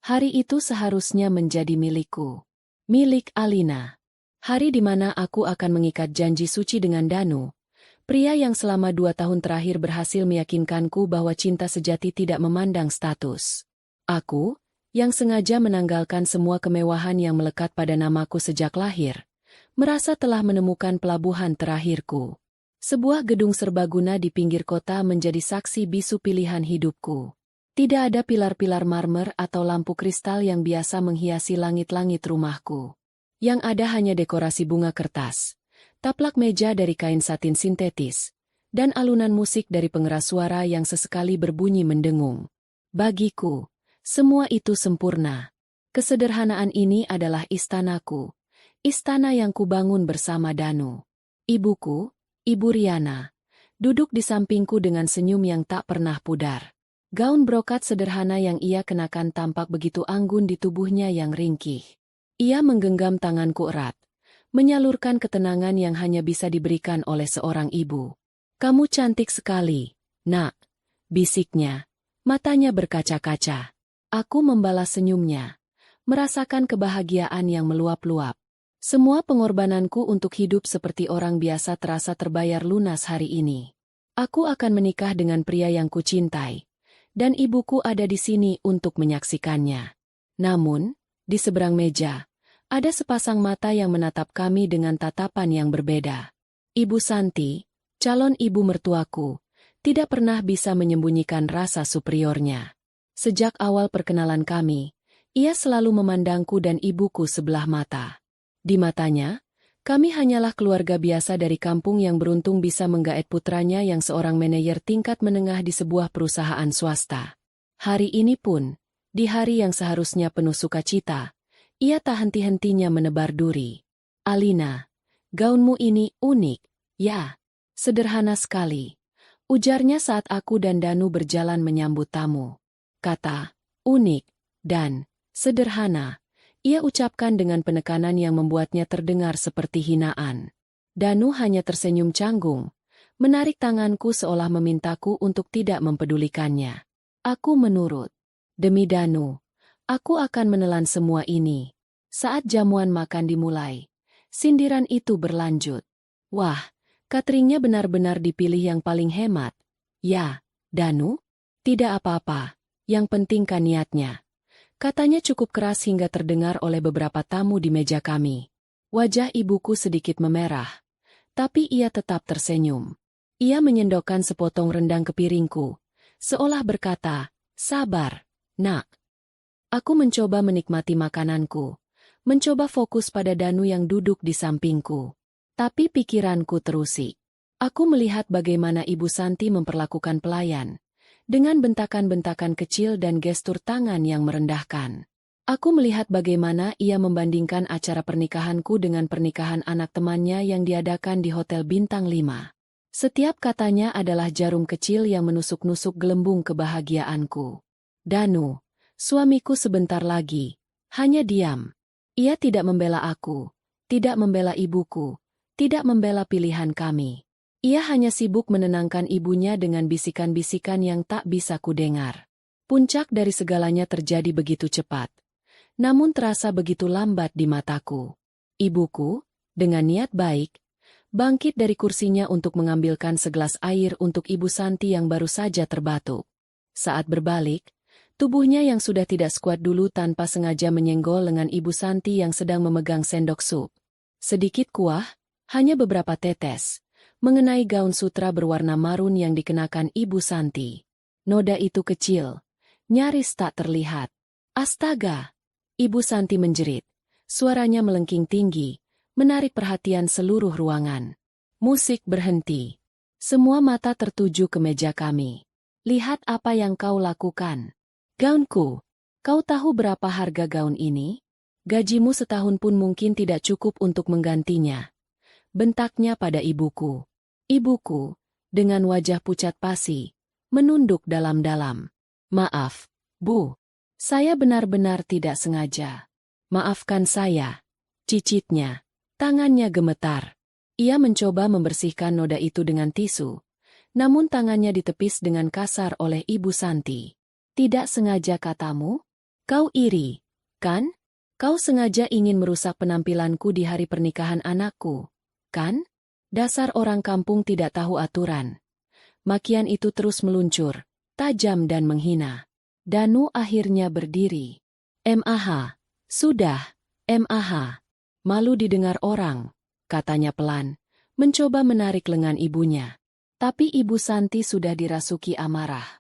Hari itu seharusnya menjadi milikku. Milik Alina. Hari di mana aku akan mengikat janji suci dengan Danu. Pria yang selama 2 tahun terakhir berhasil meyakinkanku bahwa cinta sejati tidak memandang status. Aku, yang sengaja menanggalkan semua kemewahan yang melekat pada namaku sejak lahir, merasa telah menemukan pelabuhan terakhirku. Sebuah gedung serbaguna di pinggir kota menjadi saksi bisu pilihan hidupku. Tidak ada pilar-pilar marmer atau lampu kristal yang biasa menghiasi langit-langit rumahku. Yang ada hanya dekorasi bunga kertas, taplak meja dari kain satin sintetis, dan alunan musik dari pengeras suara yang sesekali berbunyi mendengung. Bagiku, semua itu sempurna. Kesederhanaan ini adalah istanaku. Istana yang kubangun bersama Danu. Ibuku, Ibu Riana, duduk di sampingku dengan senyum yang tak pernah pudar. Gaun brokat sederhana yang ia kenakan tampak begitu anggun di tubuhnya yang ringkih. Ia menggenggam tanganku erat, menyalurkan ketenangan yang hanya bisa diberikan oleh seorang ibu. "Kamu cantik sekali, Nak," bisiknya. Matanya berkaca-kaca. Aku membalas senyumnya, merasakan kebahagiaan yang meluap-luap. Semua pengorbananku untuk hidup seperti orang biasa terasa terbayar lunas hari ini. Aku akan menikah dengan pria yang kucintai. Dan ibuku ada di sini untuk menyaksikannya. Namun, di seberang meja, ada sepasang mata yang menatap kami dengan tatapan yang berbeda. Ibu Santi, calon ibu mertuaku, tidak pernah bisa menyembunyikan rasa superiornya. Sejak awal perkenalan kami, ia selalu memandangku dan ibuku sebelah mata. Di matanya, kami hanyalah keluarga biasa dari kampung yang beruntung bisa menggaet putranya yang seorang manajer tingkat menengah di sebuah perusahaan swasta. Hari ini pun, di hari yang seharusnya penuh sukacita, ia tak henti-hentinya menebar duri. "Alina, gaunmu ini unik, ya, sederhana sekali," ujarnya saat aku dan Danu berjalan menyambut tamu. Kata, unik, dan sederhana, ia ucapkan dengan penekanan yang membuatnya terdengar seperti hinaan. Danu hanya tersenyum canggung, menarik tanganku seolah memintaku untuk tidak mempedulikannya. Aku menurut. Demi Danu, aku akan menelan semua ini. Saat jamuan makan dimulai, sindiran itu berlanjut. "Wah, cateringnya benar-benar dipilih yang paling hemat." "Ya, Danu? Tidak apa-apa, yang penting kan niatnya." Katanya cukup keras hingga terdengar oleh beberapa tamu di meja kami. Wajah ibuku sedikit memerah, tapi ia tetap tersenyum. Ia menyendokkan sepotong rendang ke piringku, seolah berkata, "Sabar, Nak." Aku mencoba menikmati makananku, mencoba fokus pada Danu yang duduk di sampingku. Tapi pikiranku terusik. Aku melihat bagaimana Ibu Santi memperlakukan pelayan, dengan bentakan-bentakan kecil dan gestur tangan yang merendahkan. Aku melihat bagaimana ia membandingkan acara pernikahanku dengan pernikahan anak temannya yang diadakan di Hotel Bintang 5. Setiap katanya adalah jarum kecil yang menusuk-nusuk gelembung kebahagiaanku. Danu, suamiku sebentar lagi, hanya diam. Ia tidak membela aku, tidak membela ibuku, tidak membela pilihan kami. Ia hanya sibuk menenangkan ibunya dengan bisikan-bisikan yang tak bisa kudengar. Puncak dari segalanya terjadi begitu cepat, namun terasa begitu lambat di mataku. Ibuku, dengan niat baik, bangkit dari kursinya untuk mengambilkan segelas air untuk Ibu Santi yang baru saja terbatuk. Saat berbalik, tubuhnya yang sudah tidak sekuat dulu tanpa sengaja menyenggol lengan Ibu Santi yang sedang memegang sendok sup. Sedikit kuah, hanya beberapa tetes, mengenai gaun sutra berwarna marun yang dikenakan Ibu Santi. Noda itu kecil, nyaris tak terlihat. "Astaga!" Ibu Santi menjerit. Suaranya melengking tinggi, menarik perhatian seluruh ruangan. Musik berhenti. Semua mata tertuju ke meja kami. "Lihat apa yang kau lakukan." "Gaunku. Kau tahu berapa harga gaun ini? Gajimu setahun pun mungkin tidak cukup untuk menggantinya." Bentaknya pada ibuku. Ibuku, dengan wajah pucat pasi, menunduk dalam-dalam. "Maaf, Bu. Saya benar-benar tidak sengaja." "Maafkan saya," cicitnya. Tangannya gemetar. Ia mencoba membersihkan noda itu dengan tisu, namun tangannya ditepis dengan kasar oleh Ibu Santi. "Tidak sengaja katamu?" Kau iri, kan? Kau sengaja ingin merusak penampilanku di hari pernikahan anakku, kan? Dasar orang kampung tidak tahu aturan. Makian itu terus meluncur, tajam dan menghina. Danu akhirnya berdiri. "Mah, sudah, Mah. Malu didengar orang," katanya pelan, mencoba menarik lengan ibunya. Tapi Ibu Santi sudah dirasuki amarah.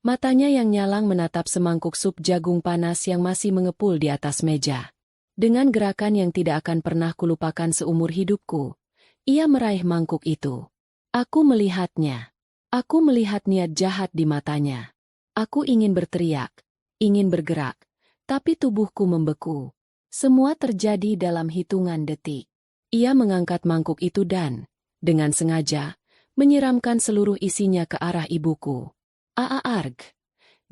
Matanya yang nyalang menatap semangkuk sup jagung panas yang masih mengepul di atas meja. Dengan gerakan yang tidak akan pernah kulupakan seumur hidupku, ia meraih mangkuk itu. Aku melihatnya. Aku melihat niat jahat di matanya. Aku ingin berteriak, ingin bergerak, tapi tubuhku membeku. Semua terjadi dalam hitungan detik. Ia mengangkat mangkuk itu dan, dengan sengaja, menyiramkan seluruh isinya ke arah ibuku. Arg!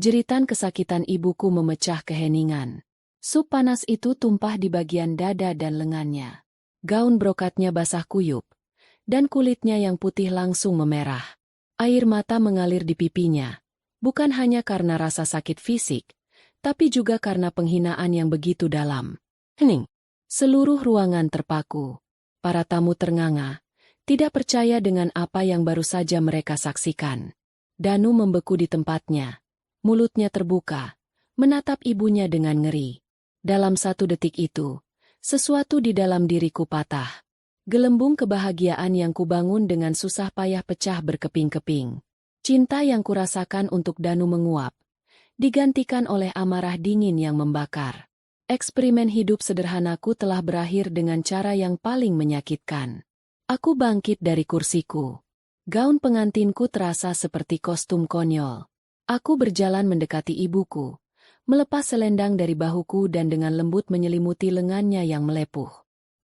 Jeritan kesakitan ibuku memecah keheningan. Sup panas itu tumpah di bagian dada dan lengannya. Gaun brokatnya basah kuyup, dan kulitnya yang putih langsung memerah. Air mata mengalir di pipinya, bukan hanya karena rasa sakit fisik, tapi juga karena penghinaan yang begitu dalam. Hening! Seluruh ruangan terpaku. Para tamu ternganga, tidak percaya dengan apa yang baru saja mereka saksikan. Danu membeku di tempatnya. Mulutnya terbuka, menatap ibunya dengan ngeri. Dalam 1 detik itu, sesuatu di dalam diriku patah. Gelembung kebahagiaan yang kubangun dengan susah payah pecah berkeping-keping. Cinta yang kurasakan untuk Danu menguap, digantikan oleh amarah dingin yang membakar. Eksperimen hidup sederhanaku telah berakhir dengan cara yang paling menyakitkan. Aku bangkit dari kursiku. Gaun pengantinku terasa seperti kostum konyol. Aku berjalan mendekati ibuku, melepas selendang dari bahuku dan dengan lembut menyelimuti lengannya yang melepuh.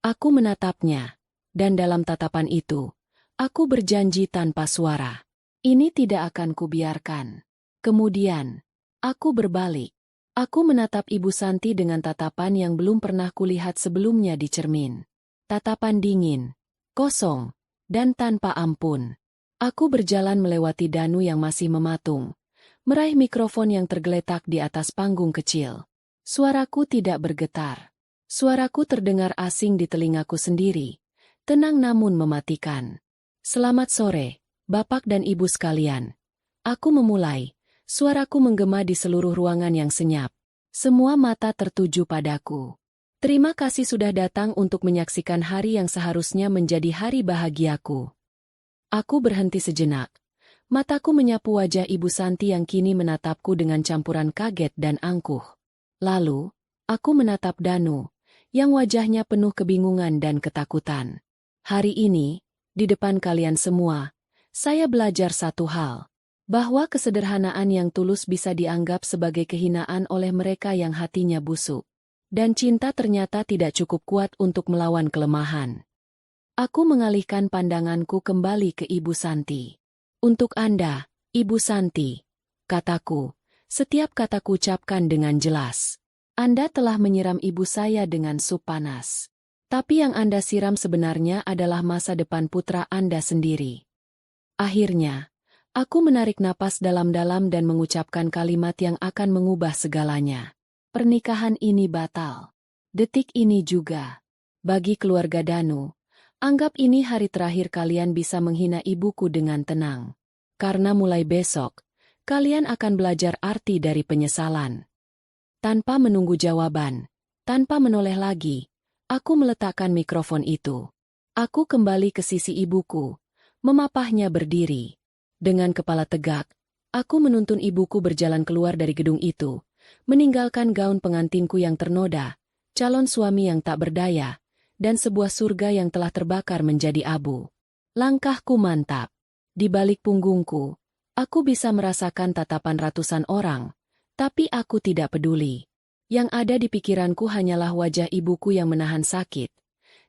Aku menatapnya, dan dalam tatapan itu, aku berjanji tanpa suara. Ini tidak akan kubiarkan. Kemudian, aku berbalik. Aku menatap Ibu Santi dengan tatapan yang belum pernah kulihat sebelumnya di cermin. Tatapan dingin, kosong, dan tanpa ampun. Aku berjalan melewati Danu yang masih mematung, meraih mikrofon yang tergeletak di atas panggung kecil. Suaraku tidak bergetar. Suaraku terdengar asing di telingaku sendiri, tenang namun mematikan. "Selamat sore, Bapak dan Ibu sekalian." Aku memulai, suaraku menggema di seluruh ruangan yang senyap. Semua mata tertuju padaku. "Terima kasih sudah datang untuk menyaksikan hari yang seharusnya menjadi hari bahagiaku." Aku berhenti sejenak. Mataku menyapu wajah Ibu Santi yang kini menatapku dengan campuran kaget dan angkuh. Lalu, aku menatap Danu, yang wajahnya penuh kebingungan dan ketakutan. Hari ini, di depan kalian semua, saya belajar satu hal. Bahwa kesederhanaan yang tulus bisa dianggap sebagai kehinaan oleh mereka yang hatinya busuk. Dan cinta ternyata tidak cukup kuat untuk melawan kelemahan. Aku mengalihkan pandanganku kembali ke Ibu Santi. "Untuk Anda, Ibu Santi," kataku, setiap kataku ucapkan dengan jelas. "Anda telah menyiram ibu saya dengan sup panas. Tapi yang Anda siram sebenarnya adalah masa depan putra Anda sendiri." Akhirnya, aku menarik napas dalam-dalam dan mengucapkan kalimat yang akan mengubah segalanya. Pernikahan ini batal. Detik ini juga. Bagi keluarga Danu, anggap ini hari terakhir kalian bisa menghina ibuku dengan tenang. Karena mulai besok, kalian akan belajar arti dari penyesalan. Tanpa menunggu jawaban, tanpa menoleh lagi, aku meletakkan mikrofon itu. Aku kembali ke sisi ibuku, memapahnya berdiri. Dengan kepala tegak, aku menuntun ibuku berjalan keluar dari gedung itu, meninggalkan gaun pengantinku yang ternoda, calon suami yang tak berdaya, dan sebuah surga yang telah terbakar menjadi abu. Langkahku mantap. Di balik punggungku, aku bisa merasakan tatapan ratusan orang, tapi aku tidak peduli. Yang ada di pikiranku hanyalah wajah ibuku yang menahan sakit,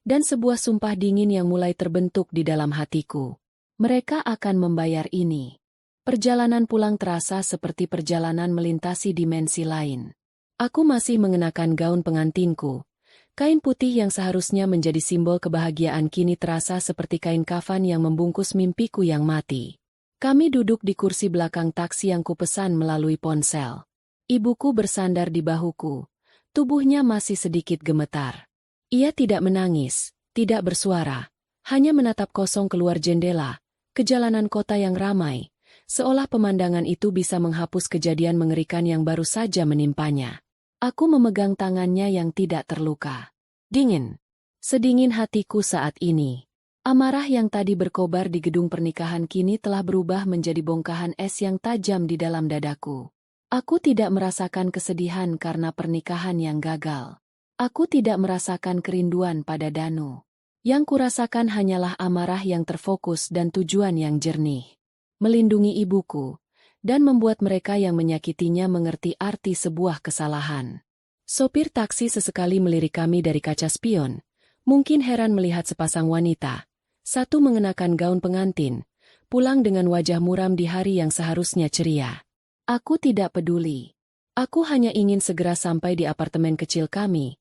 dan sebuah sumpah dingin yang mulai terbentuk di dalam hatiku. Mereka akan membayar ini. Perjalanan pulang terasa seperti perjalanan melintasi dimensi lain. Aku masih mengenakan gaun pengantinku. Kain putih yang seharusnya menjadi simbol kebahagiaan kini terasa seperti kain kafan yang membungkus mimpiku yang mati. Kami duduk di kursi belakang taksi yang kupesan melalui ponsel. Ibuku bersandar di bahuku. Tubuhnya masih sedikit gemetar. Ia tidak menangis, tidak bersuara, hanya menatap kosong keluar jendela, ke jalanan kota yang ramai, seolah pemandangan itu bisa menghapus kejadian mengerikan yang baru saja menimpanya. Aku memegang tangannya yang tidak terluka. Dingin. Sedingin hatiku saat ini. Amarah yang tadi berkobar di gedung pernikahan kini telah berubah menjadi bongkahan es yang tajam di dalam dadaku. Aku tidak merasakan kesedihan karena pernikahan yang gagal. Aku tidak merasakan kerinduan pada Danu. Yang kurasakan hanyalah amarah yang terfokus dan tujuan yang jernih. Melindungi ibuku, dan membuat mereka yang menyakitinya mengerti arti sebuah kesalahan. Sopir taksi sesekali melirik kami dari kaca spion, mungkin heran melihat sepasang wanita, satu mengenakan gaun pengantin, pulang dengan wajah muram di hari yang seharusnya ceria. Aku tidak peduli. Aku hanya ingin segera sampai di apartemen kecil kami,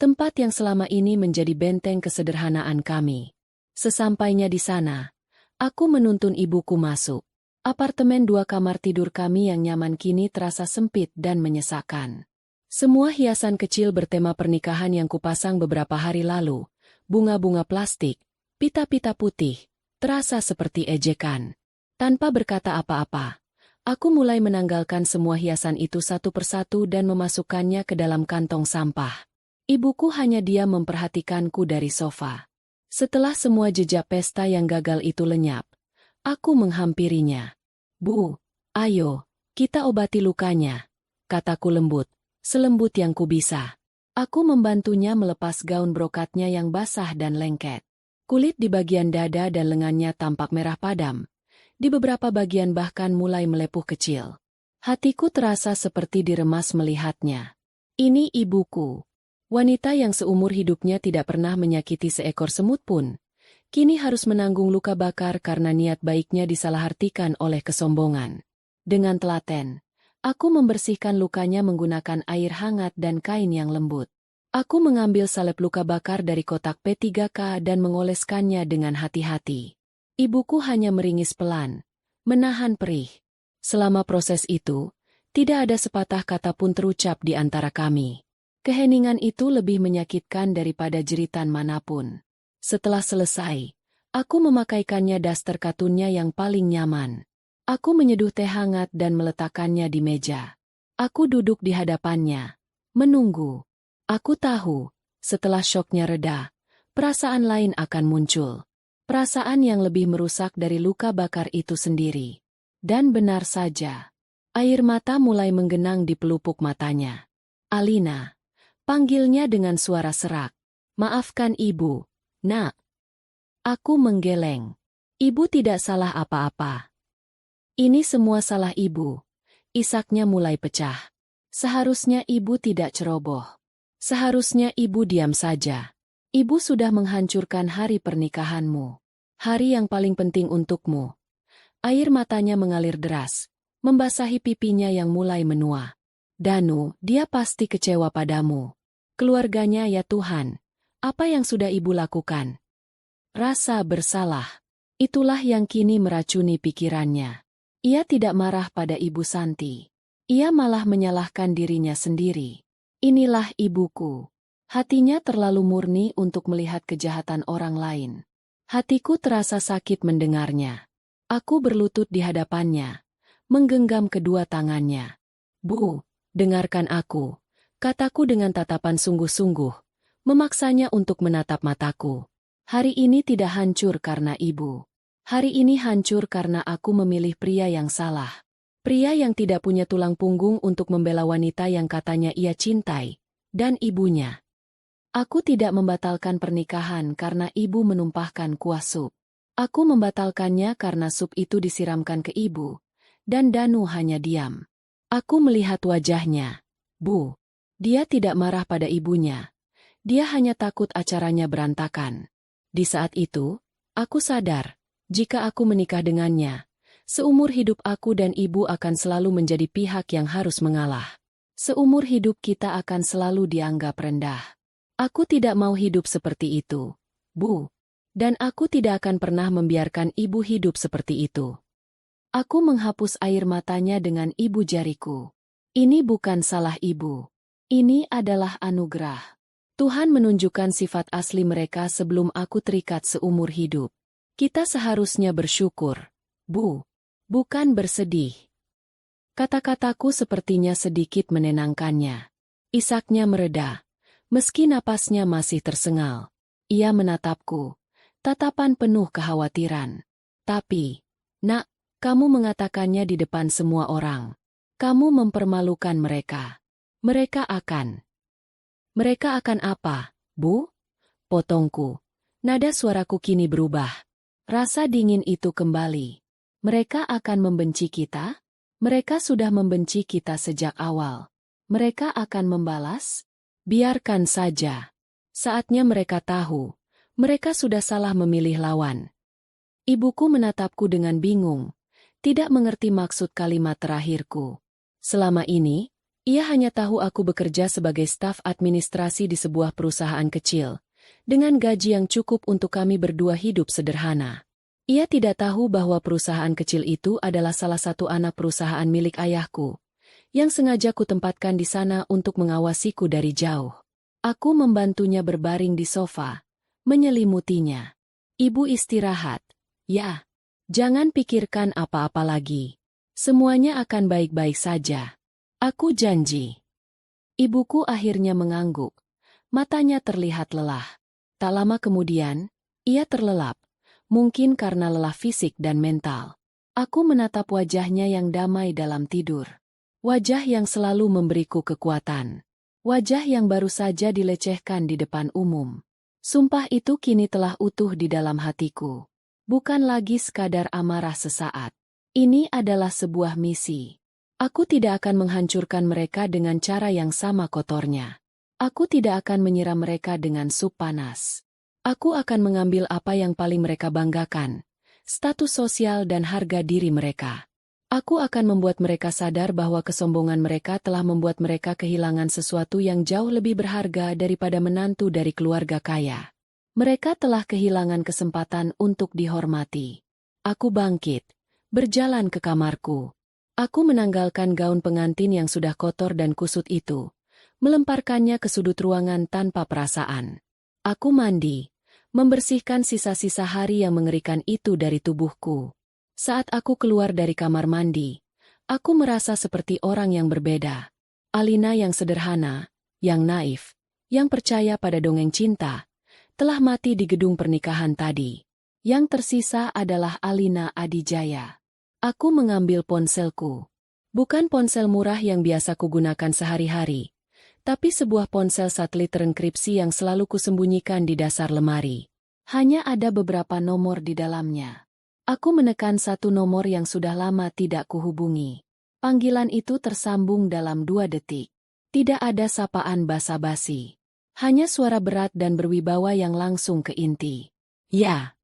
tempat yang selama ini menjadi benteng kesederhanaan kami. Sesampainya di sana, aku menuntun ibuku masuk. Apartemen 2 kamar tidur kami yang nyaman kini terasa sempit dan menyesakan. Semua hiasan kecil bertema pernikahan yang kupasang beberapa hari lalu, bunga-bunga plastik, pita-pita putih, terasa seperti ejekan. Tanpa berkata apa-apa, aku mulai menanggalkan semua hiasan itu satu persatu dan memasukkannya ke dalam kantong sampah. Ibuku hanya diam memperhatikanku dari sofa. Setelah semua jejak pesta yang gagal itu lenyap, aku menghampirinya. Bu, ayo, kita obati lukanya, kataku lembut, selembut yang kubisa. Aku membantunya melepas gaun brokatnya yang basah dan lengket. Kulit di bagian dada dan lengannya tampak merah padam. Di beberapa bagian bahkan mulai melepuh kecil. Hatiku terasa seperti diremas melihatnya. Ini ibuku. Wanita yang seumur hidupnya tidak pernah menyakiti seekor semut pun. Kini harus menanggung luka bakar karena niat baiknya disalahartikan oleh kesombongan. Dengan telaten, aku membersihkan lukanya menggunakan air hangat dan kain yang lembut. Aku mengambil salep luka bakar dari kotak P3K dan mengoleskannya dengan hati-hati. Ibuku hanya meringis pelan, menahan perih. Selama proses itu, tidak ada sepatah kata pun terucap di antara kami. Keheningan itu lebih menyakitkan daripada jeritan manapun. Setelah selesai, aku memakaikannya daster katunnya yang paling nyaman. Aku menyeduh teh hangat dan meletakkannya di meja. Aku duduk di hadapannya, menunggu. Aku tahu, setelah syoknya reda, perasaan lain akan muncul. Perasaan yang lebih merusak dari luka bakar itu sendiri. Dan benar saja, air mata mulai menggenang di pelupuk matanya. Alina, panggilnya dengan suara serak. Maafkan ibu. Nak. Aku menggeleng. Ibu tidak salah apa-apa. Ini semua salah ibu. Isaknya mulai pecah. Seharusnya ibu tidak ceroboh. Seharusnya ibu diam saja. Ibu sudah menghancurkan hari pernikahanmu. Hari yang paling penting untukmu. Air matanya mengalir deras, membasahi pipinya yang mulai menua. Danu, dia pasti kecewa padamu. Keluarganya ya Tuhan. Apa yang sudah ibu lakukan? Rasa bersalah. Itulah yang kini meracuni pikirannya. Ia tidak marah pada Ibu Santi. Ia malah menyalahkan dirinya sendiri. Inilah ibuku. Hatinya terlalu murni untuk melihat kejahatan orang lain. Hatiku terasa sakit mendengarnya. Aku berlutut di hadapannya, menggenggam kedua tangannya. Bu, dengarkan aku, kataku dengan tatapan sungguh-sungguh. Memaksanya untuk menatap mataku. Hari ini tidak hancur karena ibu. Hari ini hancur karena aku memilih pria yang salah. Pria yang tidak punya tulang punggung untuk membela wanita yang katanya ia cintai, dan ibunya. Aku tidak membatalkan pernikahan karena ibu menumpahkan kuah sup. Aku membatalkannya karena sup itu disiramkan ke ibu, dan Danu hanya diam. Aku melihat wajahnya. Bu, dia tidak marah pada ibunya. Dia hanya takut acaranya berantakan. Di saat itu, aku sadar, jika aku menikah dengannya, seumur hidup aku dan ibu akan selalu menjadi pihak yang harus mengalah. Seumur hidup kita akan selalu dianggap rendah. Aku tidak mau hidup seperti itu, Bu. Dan aku tidak akan pernah membiarkan ibu hidup seperti itu. Aku menghapus air matanya dengan ibu jariku. Ini bukan salah ibu. Ini adalah anugerah. Tuhan menunjukkan sifat asli mereka sebelum aku terikat seumur hidup. Kita seharusnya bersyukur, Bu. Bukan bersedih. Kata-kataku sepertinya sedikit menenangkannya. Isaknya mereda. Meski napasnya masih tersengal. Ia menatapku. Tatapan penuh kekhawatiran. Tapi, Nak, kamu mengatakannya di depan semua orang. Kamu mempermalukan mereka. Mereka akan apa, Bu? Potongku. Nada suaraku kini berubah. Rasa dingin itu kembali. Mereka akan membenci kita? Mereka sudah membenci kita sejak awal. Mereka akan membalas? Biarkan saja. Saatnya mereka tahu. Mereka sudah salah memilih lawan. Ibuku menatapku dengan bingung. Tidak mengerti maksud kalimat terakhirku. Selama ini, ia hanya tahu aku bekerja sebagai staf administrasi di sebuah perusahaan kecil, dengan gaji yang cukup untuk kami berdua hidup sederhana. Ia tidak tahu bahwa perusahaan kecil itu adalah salah satu anak perusahaan milik ayahku, yang sengaja kutempatkan di sana untuk mengawasiku dari jauh. Aku membantunya berbaring di sofa, menyelimutinya. Ibu istirahat. Ya, jangan pikirkan apa-apa lagi. Semuanya akan baik-baik saja. Aku janji. Ibuku akhirnya mengangguk. Matanya terlihat lelah. Tak lama kemudian, ia terlelap. Mungkin karena lelah fisik dan mental. Aku menatap wajahnya yang damai dalam tidur. Wajah yang selalu memberiku kekuatan. Wajah yang baru saja dilecehkan di depan umum. Sumpah itu kini telah utuh di dalam hatiku. Bukan lagi sekadar amarah sesaat. Ini adalah sebuah misi. Aku tidak akan menghancurkan mereka dengan cara yang sama kotornya. Aku tidak akan menyiram mereka dengan sup panas. Aku akan mengambil apa yang paling mereka banggakan, status sosial dan harga diri mereka. Aku akan membuat mereka sadar bahwa kesombongan mereka telah membuat mereka kehilangan sesuatu yang jauh lebih berharga daripada menantu dari keluarga kaya. Mereka telah kehilangan kesempatan untuk dihormati. Aku bangkit, berjalan ke kamarku. Aku menanggalkan gaun pengantin yang sudah kotor dan kusut itu, melemparkannya ke sudut ruangan tanpa perasaan. Aku mandi, membersihkan sisa-sisa hari yang mengerikan itu dari tubuhku. Saat aku keluar dari kamar mandi, aku merasa seperti orang yang berbeda. Alina yang sederhana, yang naif, yang percaya pada dongeng cinta, telah mati di gedung pernikahan tadi. Yang tersisa adalah Alina Adijaya. Aku mengambil ponselku. Bukan ponsel murah yang biasa kugunakan sehari-hari, tapi sebuah ponsel satelit terenkripsi yang selalu kusembunyikan di dasar lemari. Hanya ada beberapa nomor di dalamnya. Aku menekan satu nomor yang sudah lama tidak kuhubungi. Panggilan itu tersambung dalam 2 detik. Tidak ada sapaan basa-basi. Hanya suara berat dan berwibawa yang langsung ke inti. Ya.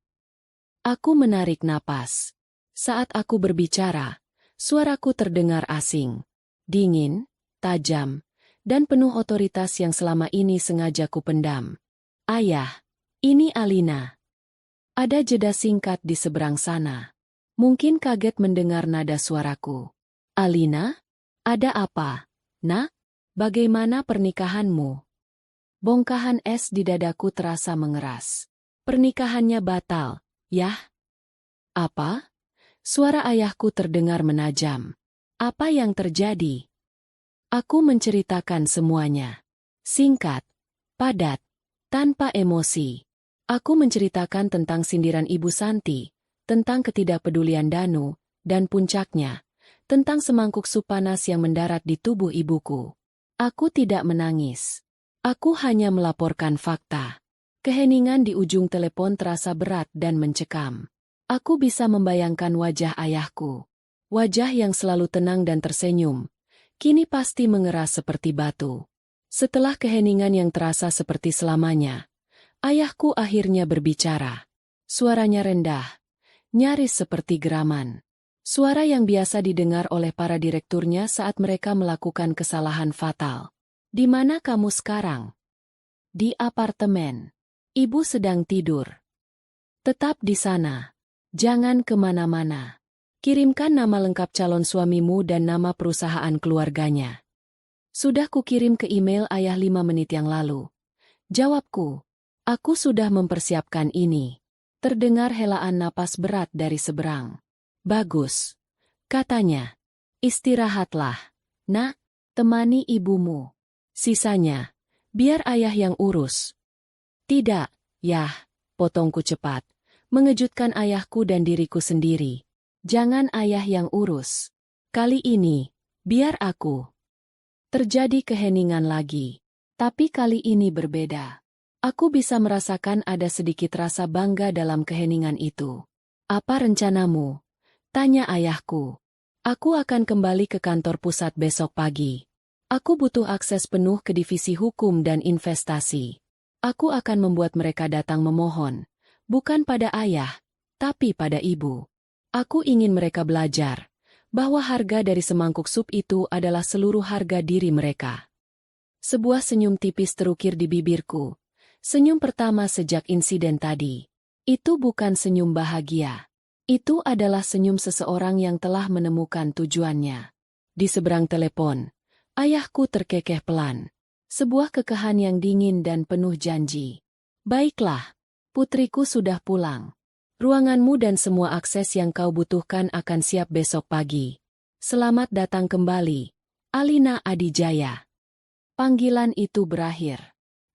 Aku menarik napas. Saat aku berbicara, suaraku terdengar asing. Dingin, tajam, dan penuh otoritas yang selama ini sengaja kupendam. Ayah, ini Alina. Ada jeda singkat di seberang sana. Mungkin kaget mendengar nada suaraku. Alina? Ada apa? Nak? Bagaimana pernikahanmu? Bongkahan es di dadaku terasa mengeras. Pernikahannya batal, yah? Apa? Suara ayahku terdengar menajam. Apa yang terjadi? Aku menceritakan semuanya. Singkat, padat, tanpa emosi. Aku menceritakan tentang sindiran Ibu Santi, tentang ketidakpedulian Danu, dan puncaknya, tentang semangkuk sup panas yang mendarat di tubuh ibuku. Aku tidak menangis. Aku hanya melaporkan fakta. Keheningan di ujung telepon terasa berat dan mencekam. Aku bisa membayangkan wajah ayahku. Wajah yang selalu tenang dan tersenyum, kini pasti mengeras seperti batu. Setelah keheningan yang terasa seperti selamanya, ayahku akhirnya berbicara. Suaranya rendah, nyaris seperti geraman. Suara yang biasa didengar oleh para direkturnya saat mereka melakukan kesalahan fatal. Di mana kamu sekarang? Di apartemen. Ibu sedang tidur. Tetap di sana. Jangan kemana-mana. Kirimkan nama lengkap calon suamimu dan nama perusahaan keluarganya. Sudah kukirim ke email ayah 5 menit yang lalu. Jawabku. Aku sudah mempersiapkan ini. Terdengar helaan napas berat dari seberang. Bagus. Katanya. Istirahatlah. Nak, temani ibumu. Sisanya, biar ayah yang urus. Tidak, Yah, potongku cepat. Mengejutkan ayahku dan diriku sendiri. Jangan ayah yang urus. Kali ini, biar aku. Terjadi keheningan lagi. Tapi kali ini berbeda. Aku bisa merasakan ada sedikit rasa bangga dalam keheningan itu. Apa rencanamu? Tanya ayahku. Aku akan kembali ke kantor pusat besok pagi. Aku butuh akses penuh ke divisi hukum dan investasi. Aku akan membuat mereka datang memohon. Bukan pada ayah, tapi pada ibu. Aku ingin mereka belajar bahwa harga dari semangkuk sup itu adalah seluruh harga diri mereka. Sebuah senyum tipis terukir di bibirku. Senyum pertama sejak insiden tadi. Itu bukan senyum bahagia. Itu adalah senyum seseorang yang telah menemukan tujuannya. Di seberang telepon, ayahku terkekeh pelan. Sebuah kekahan yang dingin dan penuh janji. Baiklah, putriku sudah pulang. Ruanganmu dan semua akses yang kau butuhkan akan siap besok pagi. Selamat datang kembali, Alina Adijaya. Panggilan itu berakhir.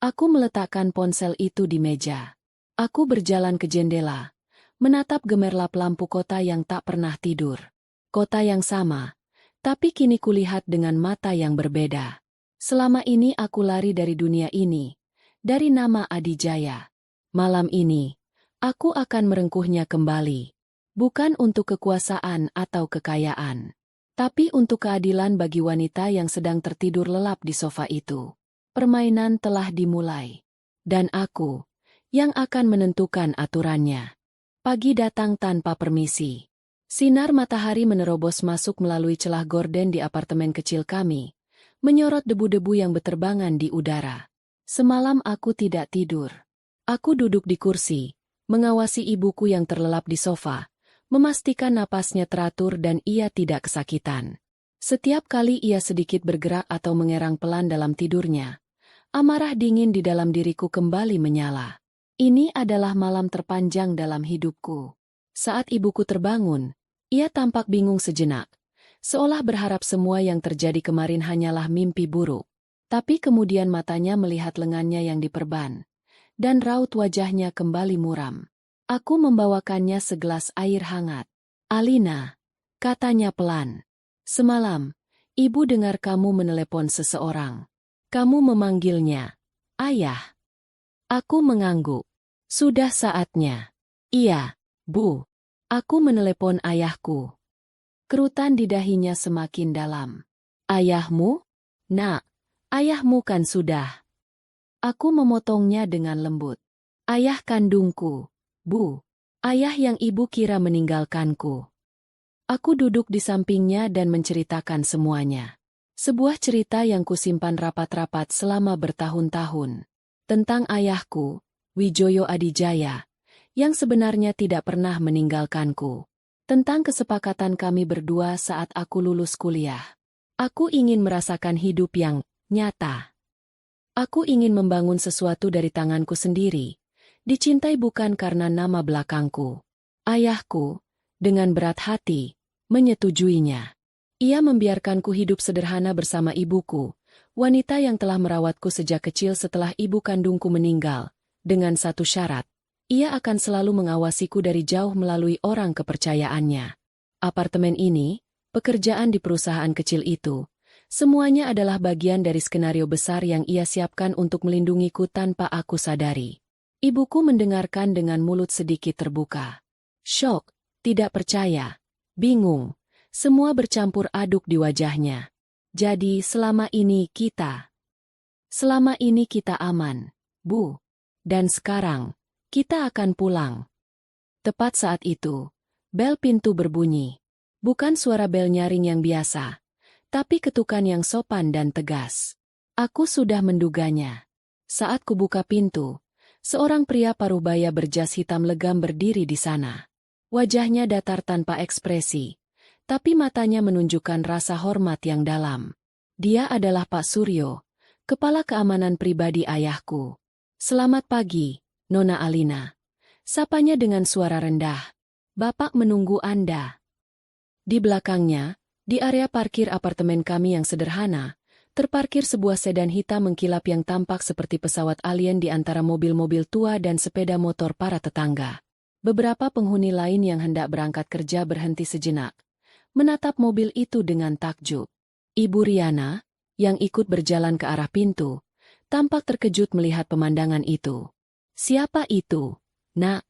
Aku meletakkan ponsel itu di meja. Aku berjalan ke jendela, menatap gemerlap lampu kota yang tak pernah tidur. Kota yang sama, tapi kini kulihat dengan mata yang berbeda. Selama ini aku lari dari dunia ini, dari nama Adijaya. Malam ini, aku akan merengkuhnya kembali. Bukan untuk kekuasaan atau kekayaan, tapi untuk keadilan bagi wanita yang sedang tertidur lelap di sofa itu. Permainan telah dimulai. Dan aku, yang akan menentukan aturannya. Pagi datang tanpa permisi. Sinar matahari menerobos masuk melalui celah gorden di apartemen kecil kami, menyorot debu-debu yang beterbangan di udara. Semalam aku tidak tidur. Aku duduk di kursi, mengawasi ibuku yang terlelap di sofa, memastikan napasnya teratur dan ia tidak kesakitan. Setiap kali ia sedikit bergerak atau mengerang pelan dalam tidurnya, amarah dingin di dalam diriku kembali menyala. Ini adalah malam terpanjang dalam hidupku. Saat ibuku terbangun, ia tampak bingung sejenak, seolah berharap semua yang terjadi kemarin hanyalah mimpi buruk. Tapi kemudian matanya melihat lengannya yang diperban, dan raut wajahnya kembali muram. Aku membawakannya segelas air hangat. Alina, katanya pelan. Semalam, ibu dengar kamu menelepon seseorang. Kamu memanggilnya ayah. Aku mengangguk. Sudah saatnya. Iya, Bu. Aku menelepon ayahku. Kerutan di dahinya semakin dalam. Ayahmu? Nak, ayahmu kan sudah. Aku memotongnya dengan lembut. Ayah kandungku, Bu. Ayah yang ibu kira meninggalkanku. Aku duduk di sampingnya dan menceritakan semuanya. Sebuah cerita yang kusimpan rapat-rapat selama bertahun-tahun. Tentang ayahku, Wijoyo Adijaya, yang sebenarnya tidak pernah meninggalkanku. Tentang kesepakatan kami berdua saat aku lulus kuliah. Aku ingin merasakan hidup yang nyata. Aku ingin membangun sesuatu dari tanganku sendiri. Dicintai bukan karena nama belakangku. Ayahku, dengan berat hati, menyetujuinya. Ia membiarkanku hidup sederhana bersama ibuku, wanita yang telah merawatku sejak kecil setelah ibu kandungku meninggal, dengan satu syarat. Ia akan selalu mengawasiku dari jauh melalui orang kepercayaannya. Apartemen ini, pekerjaan di perusahaan kecil itu, semuanya adalah bagian dari skenario besar yang ia siapkan untuk melindungiku tanpa aku sadari. Ibuku mendengarkan dengan mulut sedikit terbuka. Syok, tidak percaya, bingung, semua bercampur aduk di wajahnya. Jadi selama ini kita aman, Bu. Dan sekarang, kita akan pulang. Tepat saat itu, bel pintu berbunyi. Bukan suara bel nyaring yang biasa, tapi ketukan yang sopan dan tegas. Aku sudah menduganya. Saat kubuka pintu, seorang pria paruh baya berjas hitam legam berdiri di sana. Wajahnya datar tanpa ekspresi, tapi matanya menunjukkan rasa hormat yang dalam. Dia adalah Pak Suryo, kepala keamanan pribadi ayahku. Selamat pagi, Nona Alina. Sapanya dengan suara rendah. Bapak menunggu Anda. Di belakangnya, di area parkir apartemen kami yang sederhana, terparkir sebuah sedan hitam mengkilap yang tampak seperti pesawat alien di antara mobil-mobil tua dan sepeda motor para tetangga. Beberapa penghuni lain yang hendak berangkat kerja berhenti sejenak, menatap mobil itu dengan takjub. Ibu Riana, yang ikut berjalan ke arah pintu, tampak terkejut melihat pemandangan itu. Siapa itu, Nak?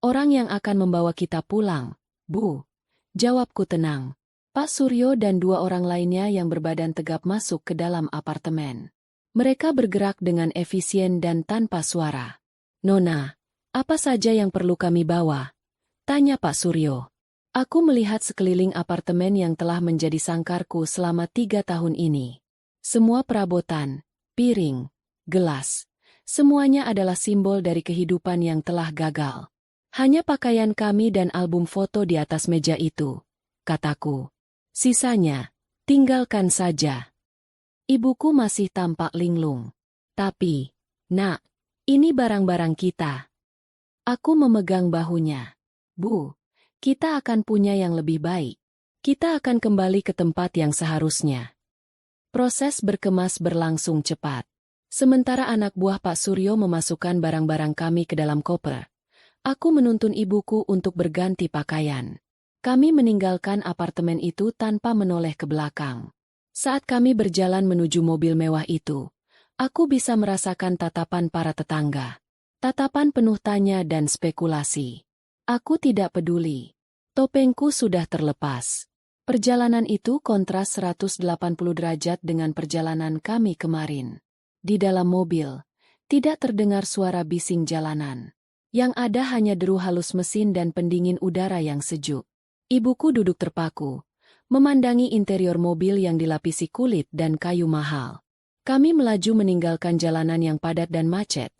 Orang yang akan membawa kita pulang, Bu. Jawabku tenang. Pak Suryo dan dua orang lainnya yang berbadan tegap masuk ke dalam apartemen. Mereka bergerak dengan efisien dan tanpa suara. Nona, apa saja yang perlu kami bawa? Tanya Pak Suryo. Aku melihat sekeliling apartemen yang telah menjadi sangkarku selama 3 tahun ini. Semua perabotan, piring, gelas, semuanya adalah simbol dari kehidupan yang telah gagal. Hanya pakaian kami dan album foto di atas meja itu, kataku. Sisanya, tinggalkan saja. Ibuku masih tampak linglung. Tapi, Nak, ini barang-barang kita. Aku memegang bahunya. Bu, kita akan punya yang lebih baik. Kita akan kembali ke tempat yang seharusnya. Proses berkemas berlangsung cepat. Sementara anak buah Pak Suryo memasukkan barang-barang kami ke dalam koper, aku menuntun ibuku untuk berganti pakaian. Kami meninggalkan apartemen itu tanpa menoleh ke belakang. Saat kami berjalan menuju mobil mewah itu, aku bisa merasakan tatapan para tetangga. Tatapan penuh tanya dan spekulasi. Aku tidak peduli. Topengku sudah terlepas. Perjalanan itu kontras 180 derajat dengan perjalanan kami kemarin. Di dalam mobil, tidak terdengar suara bising jalanan. Yang ada hanya deru halus mesin dan pendingin udara yang sejuk. Ibuku duduk terpaku, memandangi interior mobil yang dilapisi kulit dan kayu mahal. Kami melaju meninggalkan jalanan yang padat dan macet,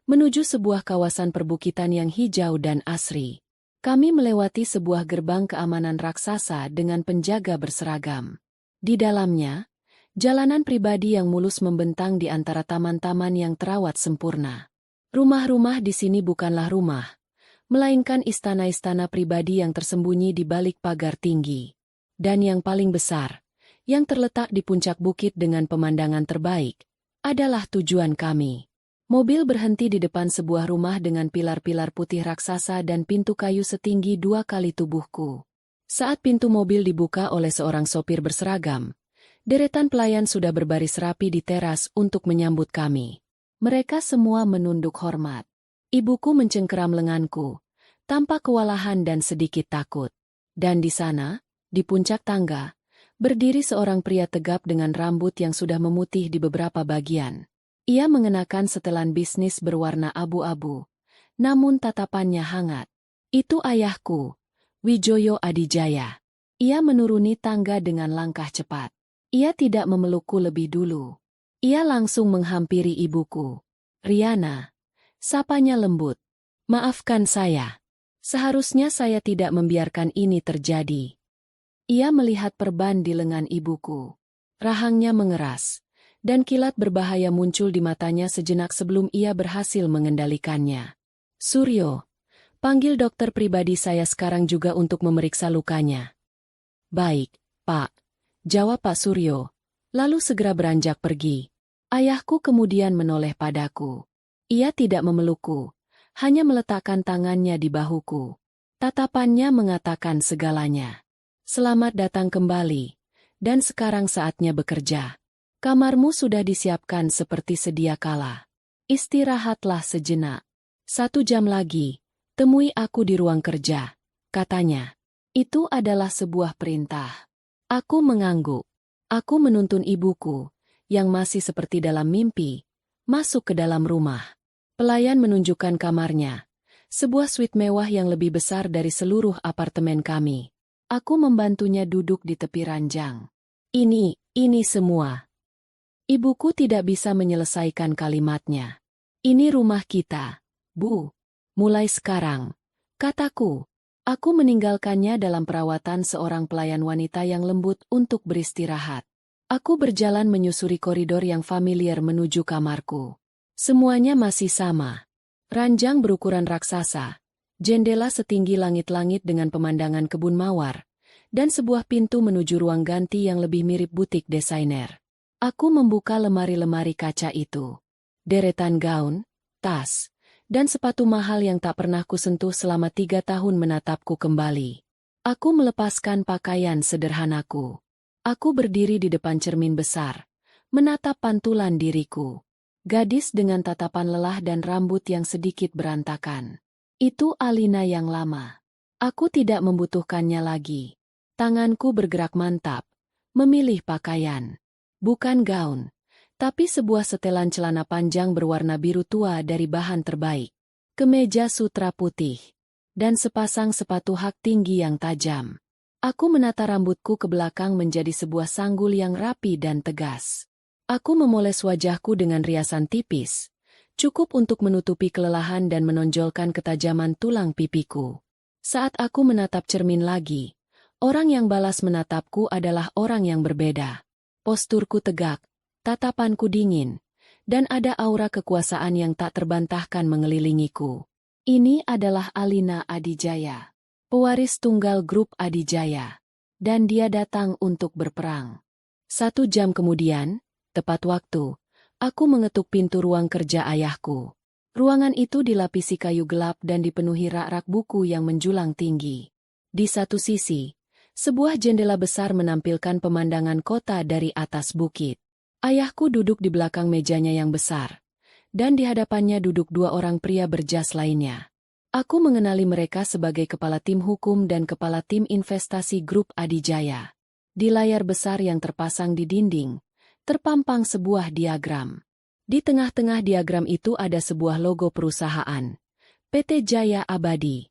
menuju sebuah kawasan perbukitan yang hijau dan asri. Kami melewati sebuah gerbang keamanan raksasa dengan penjaga berseragam. Di dalamnya, jalanan pribadi yang mulus membentang di antara taman-taman yang terawat sempurna. Rumah-rumah di sini bukanlah rumah, melainkan istana-istana pribadi yang tersembunyi di balik pagar tinggi. Dan yang paling besar, yang terletak di puncak bukit dengan pemandangan terbaik, adalah tujuan kami. Mobil berhenti di depan sebuah rumah dengan pilar-pilar putih raksasa dan pintu kayu setinggi 2 kali tubuhku. Saat pintu mobil dibuka oleh seorang sopir berseragam, deretan pelayan sudah berbaris rapi di teras untuk menyambut kami. Mereka semua menunduk hormat. Ibuku mencengkeram lenganku, tampak kewalahan dan sedikit takut. Dan di sana, di puncak tangga, berdiri seorang pria tegap dengan rambut yang sudah memutih di beberapa bagian. Ia mengenakan setelan bisnis berwarna abu-abu, namun tatapannya hangat. Itu ayahku, Wijoyo Adijaya. Ia menuruni tangga dengan langkah cepat. Ia tidak memelukku lebih dulu. Ia langsung menghampiri ibuku. Riana, sapanya lembut. Maafkan saya. Seharusnya saya tidak membiarkan ini terjadi. Ia melihat perban di lengan ibuku. Rahangnya mengeras, dan kilat berbahaya muncul di matanya sejenak sebelum ia berhasil mengendalikannya. Suryo, panggil dokter pribadi saya sekarang juga untuk memeriksa lukanya. Baik, Pak. Jawab Pak Suryo, lalu segera beranjak pergi. Ayahku kemudian menoleh padaku. Ia tidak memelukku, hanya meletakkan tangannya di bahuku. Tatapannya mengatakan segalanya. Selamat datang kembali, dan sekarang saatnya bekerja. Kamarmu sudah disiapkan seperti sedia kala. Istirahatlah sejenak. 1 jam lagi, temui aku di ruang kerja, katanya. Itu adalah sebuah perintah. Aku mengangguk. Aku menuntun ibuku, yang masih seperti dalam mimpi, masuk ke dalam rumah. Pelayan menunjukkan kamarnya, sebuah suite mewah yang lebih besar dari seluruh apartemen kami. Aku membantunya duduk di tepi ranjang. Ini semua. Ibuku tidak bisa menyelesaikan kalimatnya. Ini rumah kita, Bu. Mulai sekarang, kataku. Aku meninggalkannya dalam perawatan seorang pelayan wanita yang lembut untuk beristirahat. Aku berjalan menyusuri koridor yang familiar menuju kamarku. Semuanya masih sama. Ranjang berukuran raksasa, jendela setinggi langit-langit dengan pemandangan kebun mawar, dan sebuah pintu menuju ruang ganti yang lebih mirip butik desainer. Aku membuka lemari-lemari kaca itu. Deretan gaun, tas, dan sepatu mahal yang tak pernah kusentuh selama 3 tahun menatapku kembali. Aku melepaskan pakaian sederhanaku. Aku berdiri di depan cermin besar, menatap pantulan diriku. Gadis dengan tatapan lelah dan rambut yang sedikit berantakan. Itu Alina yang lama. Aku tidak membutuhkannya lagi. Tanganku bergerak mantap, memilih pakaian. Bukan gaun, tapi sebuah setelan celana panjang berwarna biru tua dari bahan terbaik, kemeja sutra putih, dan sepasang sepatu hak tinggi yang tajam. Aku menata rambutku ke belakang menjadi sebuah sanggul yang rapi dan tegas. Aku memoles wajahku dengan riasan tipis, cukup untuk menutupi kelelahan dan menonjolkan ketajaman tulang pipiku. Saat aku menatap cermin lagi, orang yang balas menatapku adalah orang yang berbeda. Posturku tegak, tatapanku dingin, dan ada aura kekuasaan yang tak terbantahkan mengelilingiku. Ini adalah Alina Adijaya, pewaris tunggal grup Adijaya, dan dia datang untuk berperang. 1 jam kemudian, tepat waktu, aku mengetuk pintu ruang kerja ayahku. Ruangan itu dilapisi kayu gelap dan dipenuhi rak-rak buku yang menjulang tinggi. Di satu sisi, sebuah jendela besar menampilkan pemandangan kota dari atas bukit. Ayahku duduk di belakang mejanya yang besar, dan di hadapannya duduk 2 orang pria berjas lainnya. Aku mengenali mereka sebagai kepala tim hukum dan kepala tim investasi grup Adijaya. Di layar besar yang terpasang di dinding, terpampang sebuah diagram. Di tengah-tengah diagram itu ada sebuah logo perusahaan, PT Jaya Abadi.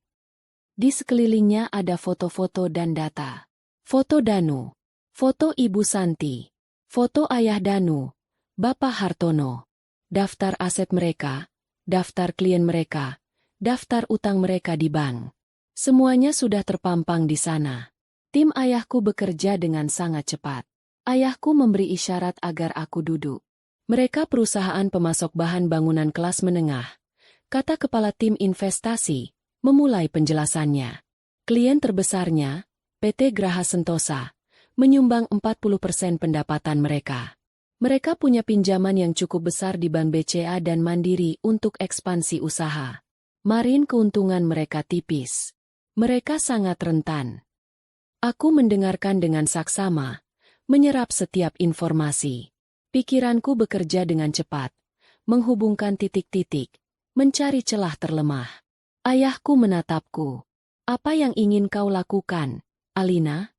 Di sekelilingnya ada foto-foto dan data. Foto Danu, foto Ibu Santi, foto Ayah Danu, Bapak Hartono, daftar aset mereka, daftar klien mereka, daftar utang mereka di bank. Semuanya sudah terpampang di sana. Tim ayahku bekerja dengan sangat cepat. Ayahku memberi isyarat agar aku duduk. Mereka perusahaan pemasok bahan bangunan kelas menengah, kata kepala tim investasi, memulai penjelasannya. Klien terbesarnya, PT Graha Sentosa, menyumbang 40% pendapatan mereka. Mereka punya pinjaman yang cukup besar di Bank BCA dan Mandiri untuk ekspansi usaha. Marin keuntungan mereka tipis. Mereka sangat rentan. Aku mendengarkan dengan saksama, menyerap setiap informasi. Pikiranku bekerja dengan cepat, menghubungkan titik-titik, mencari celah terlemah. Ayahku menatapku. Apa yang ingin kau lakukan, Alina?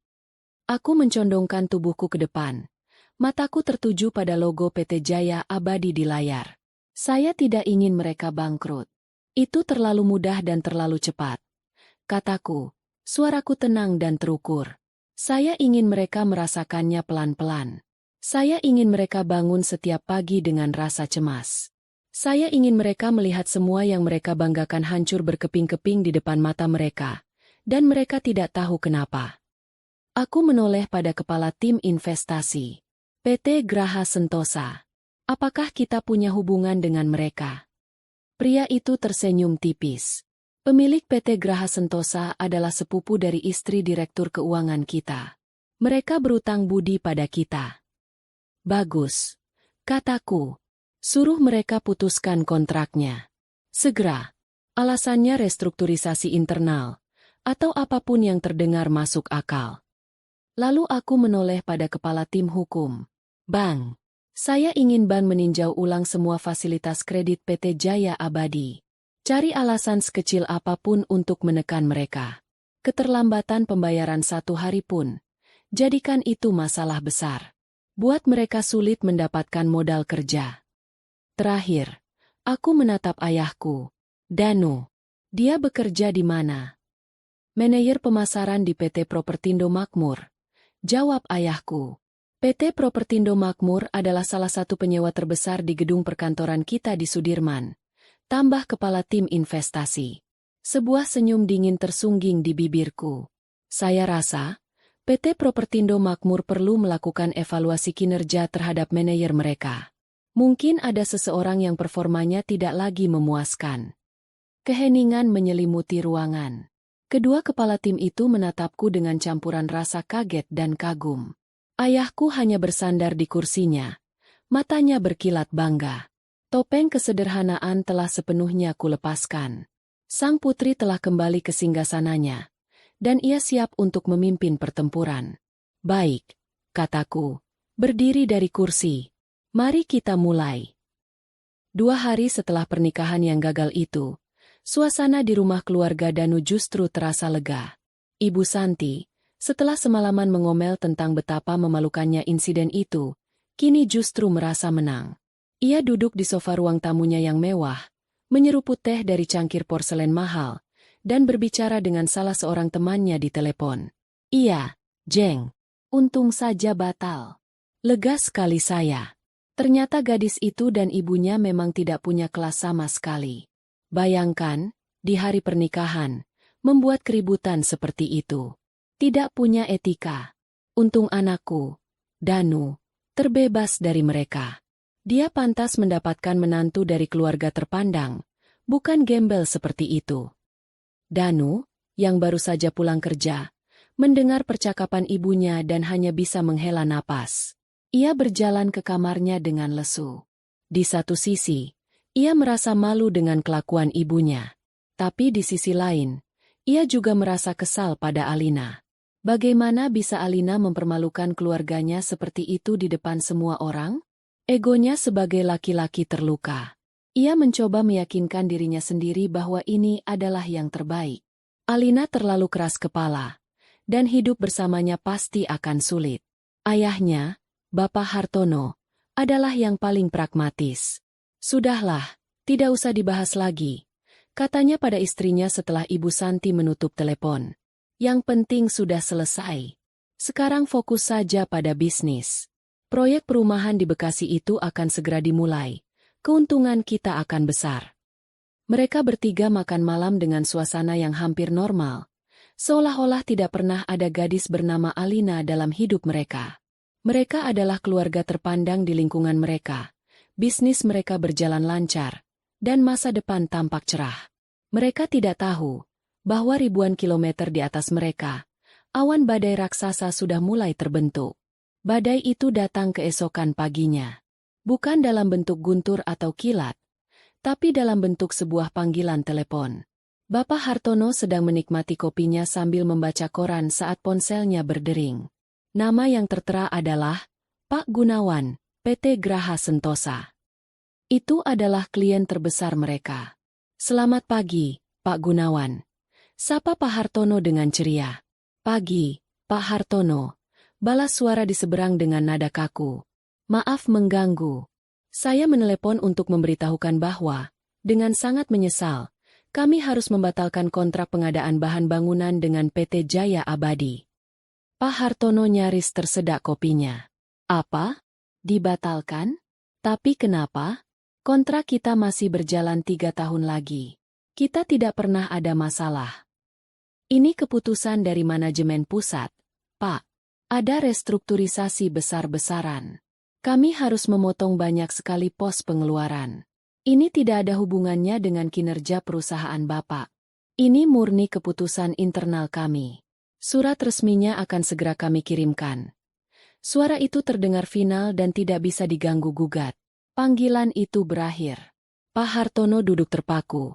Aku mencondongkan tubuhku ke depan. Mataku tertuju pada logo PT Jaya Abadi di layar. Saya tidak ingin mereka bangkrut. Itu terlalu mudah dan terlalu cepat. Kataku, suaraku tenang dan terukur. Saya ingin mereka merasakannya pelan-pelan. Saya ingin mereka bangun setiap pagi dengan rasa cemas. Saya ingin mereka melihat semua yang mereka banggakan hancur berkeping-keping di depan mata mereka. Dan mereka tidak tahu kenapa. Aku menoleh pada kepala tim investasi. PT Graha Sentosa. Apakah kita punya hubungan dengan mereka? Pria itu tersenyum tipis. Pemilik PT Graha Sentosa adalah sepupu dari istri direktur keuangan kita. Mereka berutang budi pada kita. Bagus, kataku. Suruh mereka putuskan kontraknya. Segera. Alasannya restrukturisasi internal, atau apapun yang terdengar masuk akal. Lalu aku menoleh pada kepala tim hukum. Bang, saya ingin bank meninjau ulang semua fasilitas kredit PT Jaya Abadi. Cari alasan sekecil apapun untuk menekan mereka. Keterlambatan pembayaran 1 hari pun. Jadikan itu masalah besar. Buat mereka sulit mendapatkan modal kerja. Terakhir, aku menatap ayahku. Danu, dia bekerja di mana? Manajer pemasaran di PT Propertindo Makmur. Jawab ayahku. PT Propertindo Makmur adalah salah satu penyewa terbesar di gedung perkantoran kita di Sudirman. Tambah kepala tim investasi. Sebuah senyum dingin tersungging di bibirku. Saya rasa, PT Propertindo Makmur perlu melakukan evaluasi kinerja terhadap manajer mereka. Mungkin ada seseorang yang performanya tidak lagi memuaskan. Keheningan menyelimuti ruangan. Kedua kepala tim itu menatapku dengan campuran rasa kaget dan kagum. Ayahku hanya bersandar di kursinya. Matanya berkilat bangga. Topeng kesederhanaan telah sepenuhnya kulepaskan. Sang putri telah kembali ke singgasananya. Dan ia siap untuk memimpin pertempuran. Baik, kataku. Berdiri dari kursi. Mari kita mulai. 2 hari setelah pernikahan yang gagal itu, suasana di rumah keluarga Danu justru terasa lega. Ibu Santi, setelah semalaman mengomel tentang betapa memalukannya insiden itu, kini justru merasa menang. Ia duduk di sofa ruang tamunya yang mewah, menyeruput teh dari cangkir porselen mahal, dan berbicara dengan salah seorang temannya di telepon. Iya, Jeng. Untung saja batal. Lega sekali saya. Ternyata gadis itu dan ibunya memang tidak punya kelas sama sekali. Bayangkan, di hari pernikahan, membuat keributan seperti itu. Tidak punya etika. Untung anakku, Danu, terbebas dari mereka. Dia pantas mendapatkan menantu dari keluarga terpandang, bukan gembel seperti itu. Danu, yang baru saja pulang kerja, mendengar percakapan ibunya dan hanya bisa menghela napas. Ia berjalan ke kamarnya dengan lesu. Di satu sisi, ia merasa malu dengan kelakuan ibunya. Tapi di sisi lain, ia juga merasa kesal pada Alina. Bagaimana bisa Alina mempermalukan keluarganya seperti itu di depan semua orang? Egonya sebagai laki-laki terluka. Ia mencoba meyakinkan dirinya sendiri bahwa ini adalah yang terbaik. Alina terlalu keras kepala, dan hidup bersamanya pasti akan sulit. Ayahnya, Bapak Hartono, adalah yang paling pragmatis. Sudahlah, tidak usah dibahas lagi, katanya pada istrinya setelah Ibu Santi menutup telepon. Yang penting sudah selesai. Sekarang fokus saja pada bisnis. Proyek perumahan di Bekasi itu akan segera dimulai. Keuntungan kita akan besar. Mereka bertiga makan malam dengan suasana yang hampir normal, seolah-olah tidak pernah ada gadis bernama Alina dalam hidup mereka. Mereka adalah keluarga terpandang di lingkungan mereka. Bisnis mereka berjalan lancar, dan masa depan tampak cerah. Mereka tidak tahu bahwa ribuan kilometer di atas mereka, awan badai raksasa sudah mulai terbentuk. Badai itu datang keesokan paginya. Bukan dalam bentuk guntur atau kilat, tapi dalam bentuk sebuah panggilan telepon. Bapak Hartono sedang menikmati kopinya sambil membaca koran saat ponselnya berdering. Nama yang tertera adalah Pak Gunawan, PT Graha Sentosa. Itu adalah klien terbesar mereka. Selamat pagi, Pak Gunawan. Sapa Pak Hartono dengan ceria. Pagi, Pak Hartono. Balas suara di seberang dengan nada kaku. Maaf mengganggu. Saya menelepon untuk memberitahukan bahwa, dengan sangat menyesal, kami harus membatalkan kontrak pengadaan bahan bangunan dengan PT Jaya Abadi. Pak Hartono nyaris tersedak kopinya. Apa? Dibatalkan? Tapi kenapa? Kontrak kita masih berjalan 3 tahun lagi. Kita tidak pernah ada masalah. Ini keputusan dari manajemen pusat, Pak. Ada restrukturisasi besar-besaran. Kami harus memotong banyak sekali pos pengeluaran. Ini tidak ada hubungannya dengan kinerja perusahaan Bapak. Ini murni keputusan internal kami. Surat resminya akan segera kami kirimkan. Suara itu terdengar final dan tidak bisa diganggu-gugat. Panggilan itu berakhir. Pak Hartono duduk terpaku.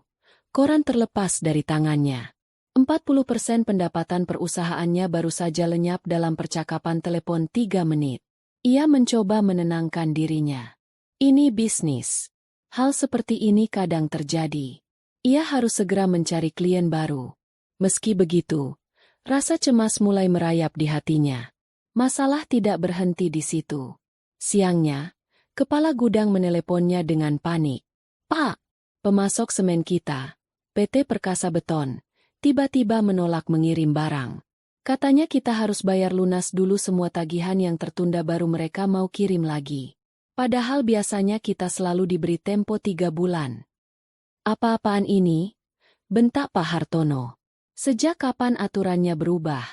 Koran terlepas dari tangannya. 40% pendapatan perusahaannya baru saja lenyap dalam percakapan telepon 3 menit. Ia mencoba menenangkan dirinya. Ini bisnis. Hal seperti ini kadang terjadi. Ia harus segera mencari klien baru. Meski begitu, rasa cemas mulai merayap di hatinya. Masalah tidak berhenti di situ. Siangnya, kepala gudang meneleponnya dengan panik. Pak, pemasok semen kita, PT Perkasa Beton, tiba-tiba menolak mengirim barang. Katanya kita harus bayar lunas dulu semua tagihan yang tertunda baru mereka mau kirim lagi. Padahal biasanya kita selalu diberi tempo 3 bulan. Apa-apaan ini? bentak Pak Hartono. Sejak kapan aturannya berubah?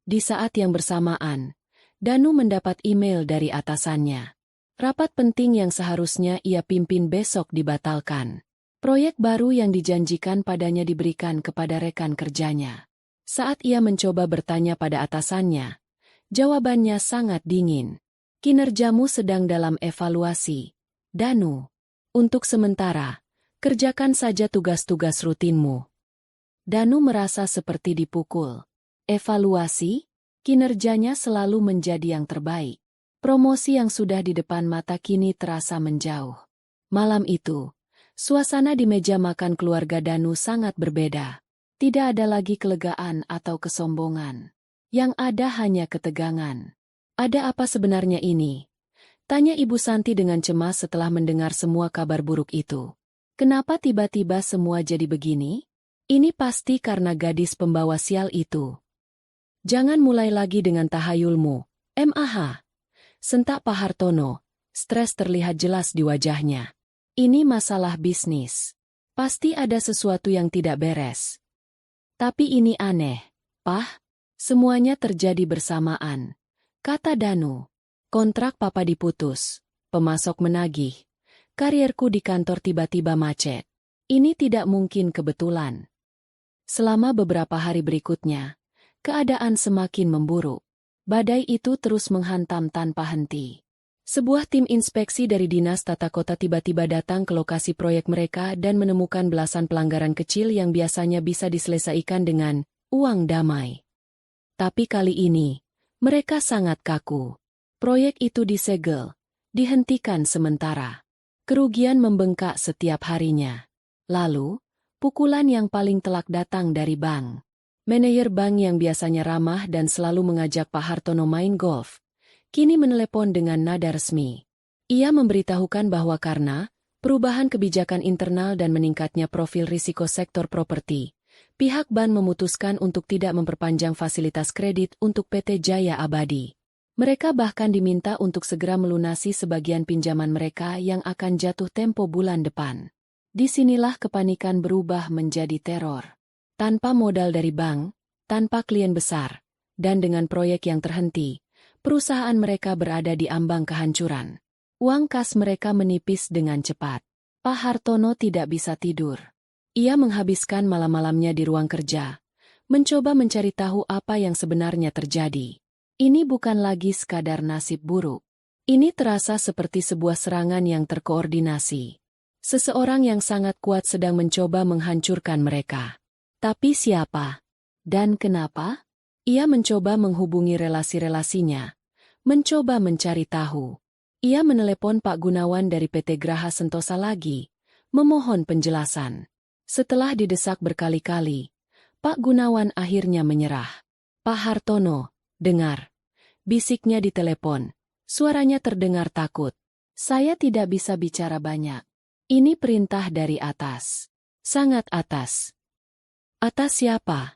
Di saat yang bersamaan, Danu mendapat email dari atasannya. Rapat penting yang seharusnya ia pimpin besok dibatalkan. Proyek baru yang dijanjikan padanya diberikan kepada rekan kerjanya. Saat ia mencoba bertanya pada atasannya, jawabannya sangat dingin. Kinerjamu sedang dalam evaluasi, Danu. Untuk sementara, kerjakan saja tugas-tugas rutinmu. Danu merasa seperti dipukul. Evaluasi? Kinerjanya selalu menjadi yang terbaik. Promosi yang sudah di depan mata kini terasa menjauh. Malam itu, suasana di meja makan keluarga Danu sangat berbeda. Tidak ada lagi kelegaan atau kesombongan. Yang ada hanya ketegangan. Ada apa sebenarnya ini? Tanya Ibu Santi dengan cemas setelah mendengar semua kabar buruk itu. Kenapa tiba-tiba semua jadi begini? Ini pasti karena gadis pembawa sial itu. Jangan mulai lagi dengan tahayulmu, MAH. Sentak Pak Hartono, stres terlihat jelas di wajahnya. Ini masalah bisnis. Pasti ada sesuatu yang tidak beres. Tapi ini aneh, Pak. Semuanya terjadi bersamaan. Kata Danu. Kontrak Papa diputus. Pemasok menagih. Karierku di kantor tiba-tiba macet. Ini tidak mungkin kebetulan. Selama beberapa hari berikutnya, keadaan semakin memburuk. Badai itu terus menghantam tanpa henti. Sebuah tim inspeksi dari Dinas Tata Kota tiba-tiba datang ke lokasi proyek mereka dan menemukan belasan pelanggaran kecil yang biasanya bisa diselesaikan dengan uang damai. Tapi kali ini, mereka sangat kaku. Proyek itu disegel, dihentikan sementara. Kerugian membengkak setiap harinya. Lalu, pukulan yang paling telak datang dari bank. Manajer bank yang biasanya ramah dan selalu mengajak Pak Hartono main golf, kini menelepon dengan nada resmi. Ia memberitahukan bahwa karena perubahan kebijakan internal dan meningkatnya profil risiko sektor properti, pihak bank memutuskan untuk tidak memperpanjang fasilitas kredit untuk PT Jaya Abadi. Mereka bahkan diminta untuk segera melunasi sebagian pinjaman mereka yang akan jatuh tempo bulan depan. Disinilah kepanikan berubah menjadi teror. Tanpa modal dari bank, tanpa klien besar, dan dengan proyek yang terhenti, perusahaan mereka berada di ambang kehancuran. Uang kas mereka menipis dengan cepat. Pak Hartono tidak bisa tidur. Ia menghabiskan malam-malamnya di ruang kerja, mencoba mencari tahu apa yang sebenarnya terjadi. Ini bukan lagi sekadar nasib buruk. Ini terasa seperti sebuah serangan yang terkoordinasi. Seseorang yang sangat kuat sedang mencoba menghancurkan mereka. Tapi siapa? Dan kenapa? Ia mencoba menghubungi relasi-relasinya. Mencoba mencari tahu. Ia menelepon Pak Gunawan dari PT Graha Sentosa lagi, memohon penjelasan. Setelah didesak berkali-kali, Pak Gunawan akhirnya menyerah. Pak Hartono, dengar. Bisiknya di telepon. Suaranya terdengar takut. Saya tidak bisa bicara banyak. Ini perintah dari atas. Sangat atas. Atas siapa?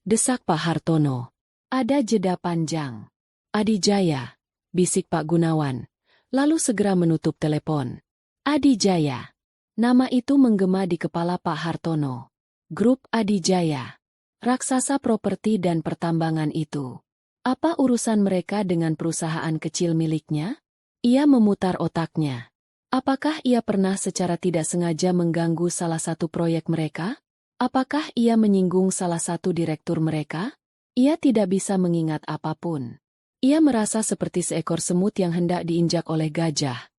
Desak Pak Hartono. Ada jeda panjang. Adijaya, bisik Pak Gunawan, lalu segera menutup telepon. Adijaya. Nama itu menggema di kepala Pak Hartono. Grup Adijaya. Raksasa properti dan pertambangan itu. Apa urusan mereka dengan perusahaan kecil miliknya? Ia memutar otaknya. Apakah ia pernah secara tidak sengaja mengganggu salah satu proyek mereka? Apakah ia menyinggung salah satu direktur mereka? Ia tidak bisa mengingat apapun. Ia merasa seperti seekor semut yang hendak diinjak oleh gajah.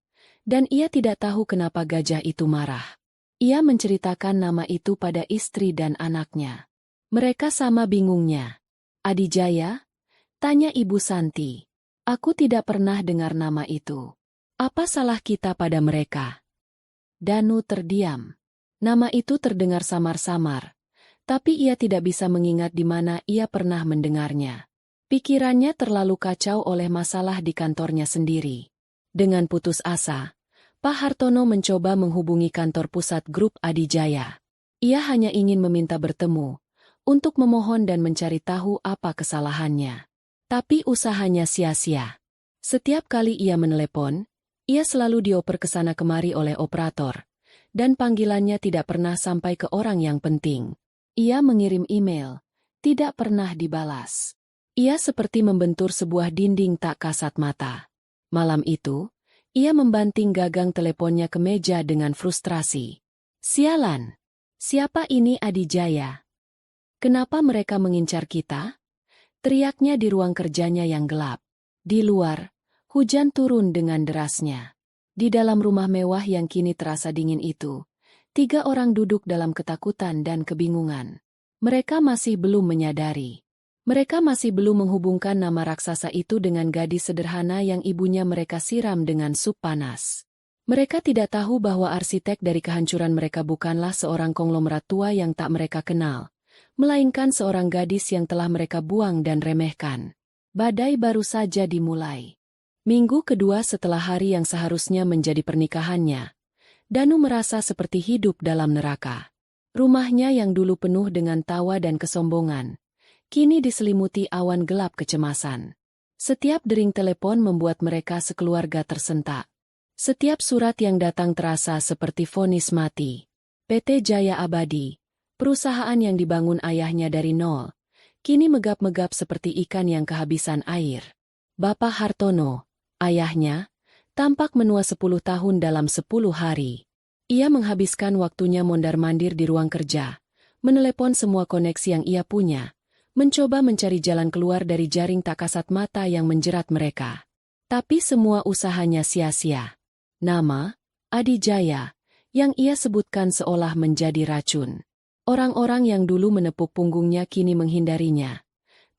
Dan ia tidak tahu kenapa gajah itu marah. Ia menceritakan nama itu pada istri dan anaknya. Mereka sama bingungnya. Adijaya? Tanya Ibu Santi. Aku tidak pernah dengar nama itu. Apa salah kita pada mereka? Danu terdiam. Nama itu terdengar samar-samar, tapi ia tidak bisa mengingat di mana ia pernah mendengarnya. Pikirannya terlalu kacau oleh masalah di kantornya sendiri. Dengan putus asa, Pak Hartono mencoba menghubungi kantor pusat grup Adijaya. Ia hanya ingin meminta bertemu, untuk memohon dan mencari tahu apa kesalahannya. Tapi usahanya sia-sia. Setiap kali ia menelepon, ia selalu dioper ke sana kemari oleh operator. dan panggilannya tidak pernah sampai ke orang yang penting. Ia mengirim email, tidak pernah dibalas. Ia seperti membentur sebuah dinding tak kasat mata. Malam itu, ia membanting gagang teleponnya ke meja dengan frustrasi. Sialan! Siapa ini Adijaya? Kenapa mereka mengincar kita? Teriaknya di ruang kerjanya yang gelap. Di luar, hujan turun dengan derasnya. Di dalam rumah mewah yang kini terasa dingin itu, 3 orang duduk dalam ketakutan dan kebingungan. Mereka masih belum menyadari. Mereka masih belum menghubungkan nama raksasa itu dengan gadis sederhana yang ibunya mereka siram dengan sup panas. Mereka tidak tahu bahwa arsitek dari kehancuran mereka bukanlah seorang konglomerat tua yang tak mereka kenal, melainkan seorang gadis yang telah mereka buang dan remehkan. Badai baru saja dimulai. Minggu kedua setelah hari yang seharusnya menjadi pernikahannya, Danu merasa seperti hidup dalam neraka. Rumahnya yang dulu penuh dengan tawa dan kesombongan, kini diselimuti awan gelap kecemasan. Setiap dering telepon membuat mereka sekeluarga tersentak. Setiap surat yang datang terasa seperti vonis mati. PT Jaya Abadi, perusahaan yang dibangun ayahnya dari nol, kini megap-megap seperti ikan yang kehabisan air. Bapak Hartono, ayahnya, tampak menua 10 tahun dalam 10 hari. Ia menghabiskan waktunya mondar-mandir di ruang kerja, menelepon semua koneksi yang ia punya, mencoba mencari jalan keluar dari jaring tak kasat mata yang menjerat mereka. Tapi semua usahanya sia-sia. Nama, Adijaya, yang ia sebutkan seolah menjadi racun. Orang-orang yang dulu menepuk punggungnya kini menghindarinya,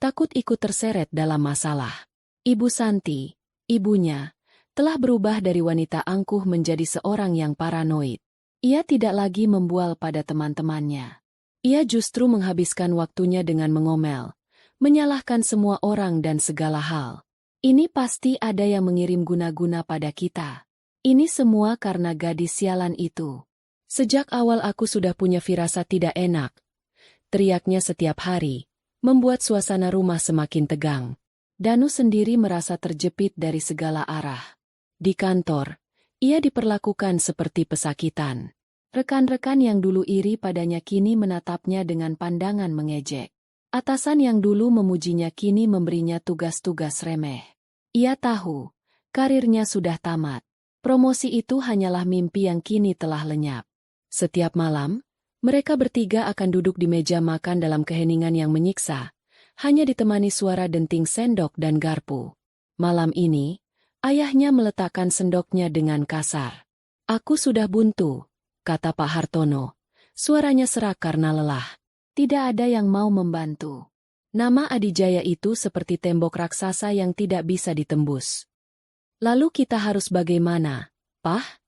takut ikut terseret dalam masalah. Ibu Santi, ibunya, telah berubah dari wanita angkuh menjadi seorang yang paranoid. Ia tidak lagi membual pada teman-temannya. Ia justru menghabiskan waktunya dengan mengomel, menyalahkan semua orang dan segala hal. Ini pasti ada yang mengirim guna-guna pada kita. Ini semua karena gadis sialan itu. Sejak awal aku sudah punya firasat tidak enak. Teriaknya setiap hari, membuat suasana rumah semakin tegang. Danu sendiri merasa terjepit dari segala arah. Di kantor, ia diperlakukan seperti pesakitan. Rekan-rekan yang dulu iri padanya kini menatapnya dengan pandangan mengejek. Atasan yang dulu memujinya kini memberinya tugas-tugas remeh. Ia tahu, karirnya sudah tamat. Promosi itu hanyalah mimpi yang kini telah lenyap. Setiap malam, mereka bertiga akan duduk di meja makan dalam keheningan yang menyiksa, hanya ditemani suara denting sendok dan garpu. Malam ini, ayahnya meletakkan sendoknya dengan kasar. "Aku sudah buntu," kata Pak Hartono. Suaranya serak karena lelah. Tidak ada yang mau membantu. Nama Adijaya itu seperti tembok raksasa yang tidak bisa ditembus. "Lalu kita harus bagaimana, Pak?"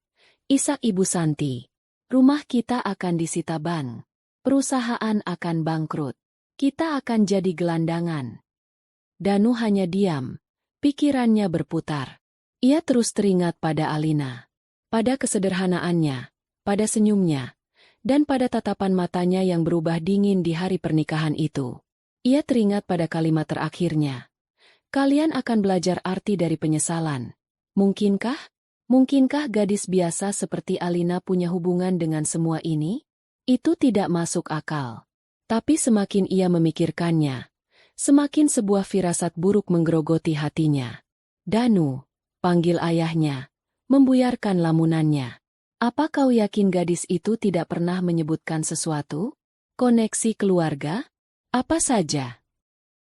Isak Ibu Santi. "Rumah kita akan disita bank. Perusahaan akan bangkrut. Kita akan jadi gelandangan." Danu hanya diam. Pikirannya berputar. Ia terus teringat pada Alina. Pada kesederhanaannya, pada senyumnya, dan pada tatapan matanya yang berubah dingin di hari pernikahan itu. Ia teringat pada kalimat terakhirnya. "Kalian akan belajar arti dari penyesalan." Mungkinkah? Mungkinkah gadis biasa seperti Alina punya hubungan dengan semua ini? Itu tidak masuk akal. Tapi semakin ia memikirkannya, semakin sebuah firasat buruk menggerogoti hatinya. "Danu," panggil ayahnya, membuyarkan lamunannya. "Apa kau yakin gadis itu tidak pernah menyebutkan sesuatu? Koneksi keluarga? Apa saja?"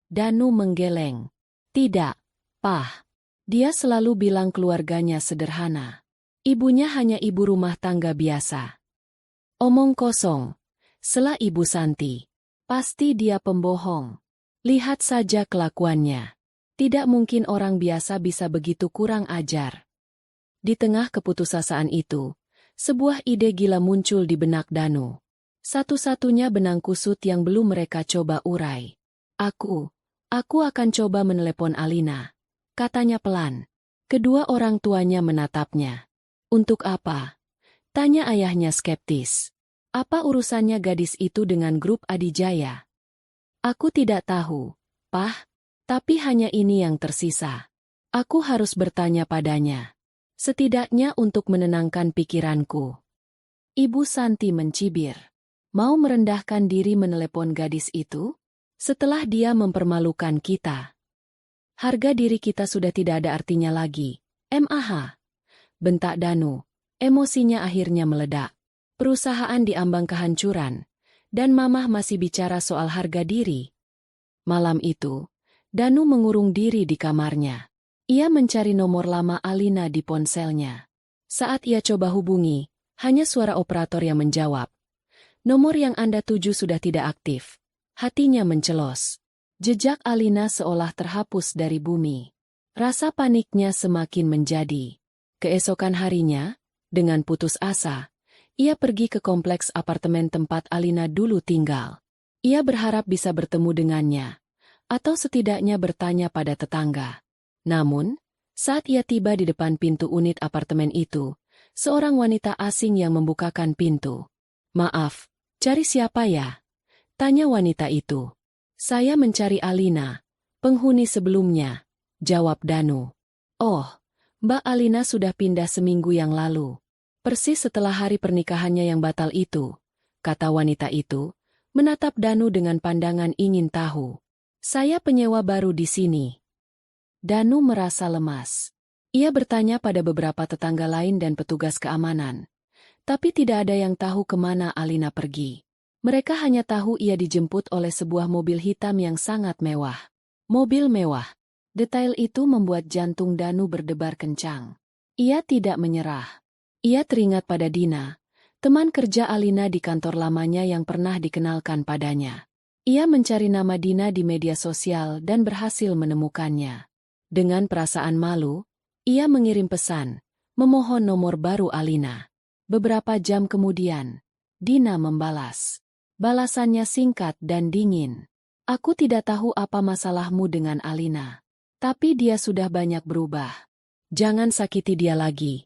Danu menggeleng. "Tidak, Pah. Dia selalu bilang keluarganya sederhana. Ibunya hanya ibu rumah tangga biasa." "Omong kosong," sela Ibu Santi. "Pasti dia pembohong. Lihat saja kelakuannya. Tidak mungkin orang biasa bisa begitu kurang ajar." Di tengah keputusasaan itu, sebuah ide gila muncul di benak Danu. Satu-satunya benang kusut yang belum mereka coba urai. Aku akan coba menelepon Alina," katanya pelan. Kedua orang tuanya menatapnya. "Untuk apa?" tanya ayahnya skeptis. "Apa urusannya gadis itu dengan grup Adijaya?" "Aku tidak tahu, Pah. Tapi hanya ini yang tersisa. Aku harus bertanya padanya. Setidaknya untuk menenangkan pikiranku." Ibu Santi mencibir. Mau merendahkan diri menelepon gadis itu? Setelah dia mempermalukan kita. Harga diri kita sudah tidak ada artinya lagi. MAH. Bentak Danu. Emosinya akhirnya meledak. Perusahaan diambang kehancuran. Dan mamah masih bicara soal harga diri. Malam itu, Danu mengurung diri di kamarnya. Ia mencari nomor lama Alina di ponselnya. Saat ia coba hubungi, hanya suara operator yang menjawab. Nomor yang Anda tuju sudah tidak aktif. Hatinya mencelos. Jejak Alina seolah terhapus dari bumi. Rasa paniknya semakin menjadi. Keesokan harinya, dengan putus asa, ia pergi ke kompleks apartemen tempat Alina dulu tinggal. Ia berharap bisa bertemu dengannya, atau setidaknya bertanya pada tetangga. Namun, saat ia tiba di depan pintu unit apartemen itu, seorang wanita asing yang membukakan pintu. "Maaf, cari siapa ya?" tanya wanita itu. "Saya mencari Alina, penghuni sebelumnya," jawab Danu. "Oh, Mbak Alina sudah pindah seminggu yang lalu. Persis setelah hari pernikahannya yang batal itu," kata wanita itu, menatap Danu dengan pandangan ingin tahu. "Saya penyewa baru di sini." Danu merasa lemas. Ia bertanya pada beberapa tetangga lain dan petugas keamanan. Tapi tidak ada yang tahu kemana Alina pergi. Mereka hanya tahu ia dijemput oleh sebuah mobil hitam yang sangat mewah. Mobil mewah. Detail itu membuat jantung Danu berdebar kencang. Ia tidak menyerah. Ia teringat pada Dina, teman kerja Alina di kantor lamanya yang pernah dikenalkan padanya. Ia mencari nama Dina di media sosial dan berhasil menemukannya. Dengan perasaan malu, ia mengirim pesan, memohon nomor baru Alina. Beberapa jam kemudian, Dina membalas. Balasannya singkat dan dingin. "Aku tidak tahu apa masalahmu dengan Alina. Tapi dia sudah banyak berubah. Jangan sakiti dia lagi."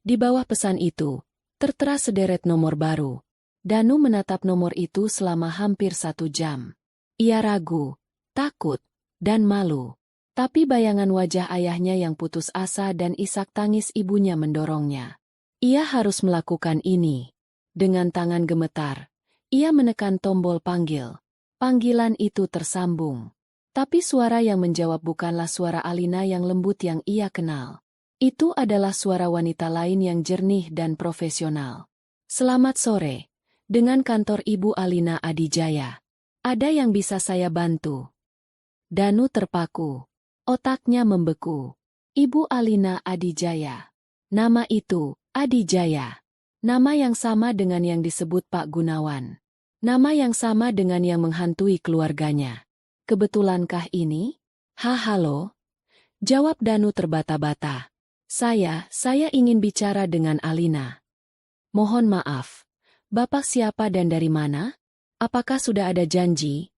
Di bawah pesan itu, tertera sederet nomor baru. Danu menatap nomor itu selama hampir 1 jam. Ia ragu, takut, dan malu. Tapi bayangan wajah ayahnya yang putus asa dan isak tangis ibunya mendorongnya. Ia harus melakukan ini. Dengan tangan gemetar, ia menekan tombol panggil. Panggilan itu tersambung. Tapi suara yang menjawab bukanlah suara Alina yang lembut yang ia kenal. Itu adalah suara wanita lain yang jernih dan profesional. "Selamat sore. Dengan kantor Ibu Alina Adijaya. Ada yang bisa saya bantu?" Danu terpaku. Otaknya membeku. Ibu Alina Adijaya. Nama itu, Adijaya. Nama yang sama dengan yang disebut Pak Gunawan. Nama yang sama dengan yang menghantui keluarganya. Kebetulankah ini? Halo? Jawab Danu terbata-bata. Saya ingin bicara dengan Alina." "Mohon maaf. Bapak siapa dan dari mana? Apakah sudah ada janji?"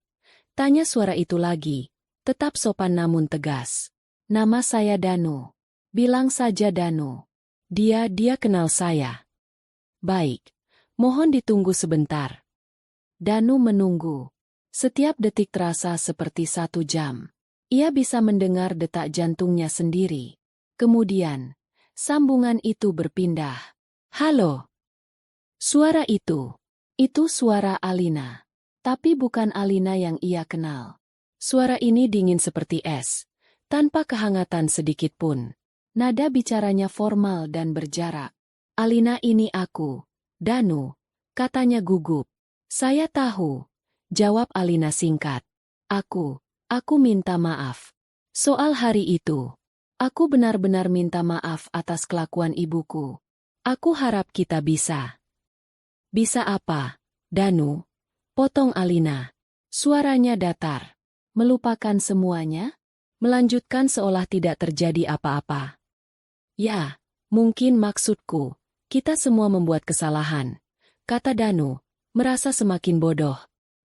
tanya suara itu lagi, tetap sopan namun tegas. "Nama saya Danu." "Bilang saja Danu. Dia kenal saya." "Baik. Mohon ditunggu sebentar." Danu menunggu. Setiap detik terasa seperti 1 jam. Ia bisa mendengar detak jantungnya sendiri. Kemudian, sambungan itu berpindah. "Halo." Suara itu suara Alina. Tapi bukan Alina yang ia kenal. Suara ini dingin seperti es, tanpa kehangatan sedikit pun. Nada bicaranya formal dan berjarak. "Alina, ini aku, Danu," katanya gugup. "Saya tahu," jawab Alina singkat. Aku minta maaf. Soal hari itu. Aku benar-benar minta maaf atas kelakuan ibuku. Aku harap kita bisa." "Bisa apa, Danu?" potong Alina. Suaranya datar. "Melupakan semuanya? Melanjutkan seolah tidak terjadi apa-apa?" "Ya, mungkin maksudku, kita semua membuat kesalahan," kata Danu, merasa semakin bodoh.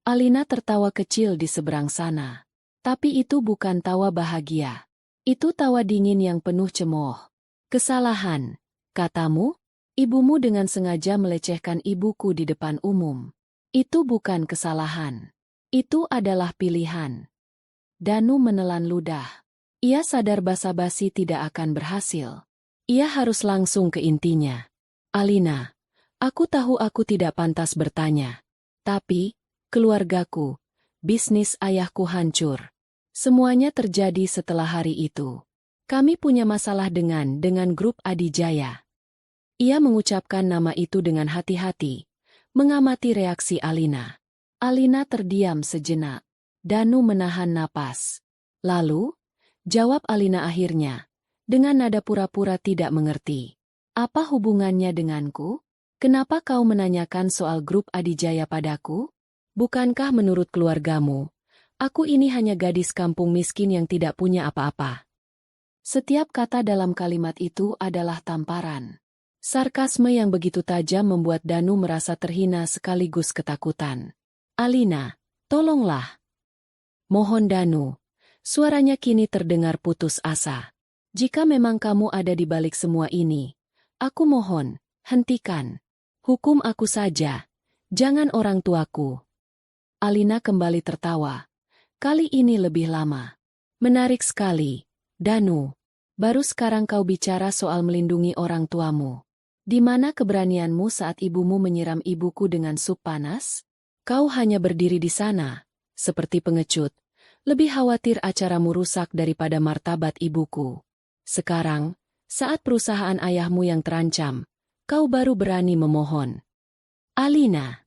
Alina tertawa kecil di seberang sana. Tapi itu bukan tawa bahagia. Itu tawa dingin yang penuh cemooh. "Kesalahan, katamu? Ibumu dengan sengaja melecehkan ibuku di depan umum. Itu bukan kesalahan. Itu adalah pilihan." Danu menelan ludah. Ia sadar basa-basi tidak akan berhasil. Ia harus langsung ke intinya. "Alina, Aku tahu aku tidak pantas bertanya. Tapi, keluargaku, bisnis ayahku hancur. Semuanya terjadi setelah hari itu. Kami punya masalah dengan grup Adijaya. Ia mengucapkan nama itu dengan hati-hati, mengamati reaksi Alina. Alina terdiam sejenak. Danu menahan napas. Lalu, jawab Alina akhirnya, dengan nada pura-pura tidak mengerti. Apa hubungannya denganku? Kenapa kau menanyakan soal grup Adijaya padaku? Bukankah menurut keluargamu, aku ini hanya gadis kampung miskin yang tidak punya apa-apa? Setiap kata dalam kalimat itu adalah tamparan. Sarkasme yang begitu tajam membuat Danu merasa terhina sekaligus ketakutan. Alina, tolonglah. Mohon Danu. Suaranya kini terdengar putus asa. Jika memang kamu ada di balik semua ini, aku mohon, hentikan. Hukum aku saja. Jangan orang tuaku. Alina kembali tertawa. Kali ini lebih lama. Menarik sekali, Danu. Baru sekarang kau bicara soal melindungi orang tuamu. Di mana keberanianmu saat ibumu menyiram ibuku dengan sup panas? Kau hanya berdiri di sana, seperti pengecut, lebih khawatir acaramu rusak daripada martabat ibuku. Sekarang, saat perusahaan ayahmu yang terancam, kau baru berani memohon. Alina.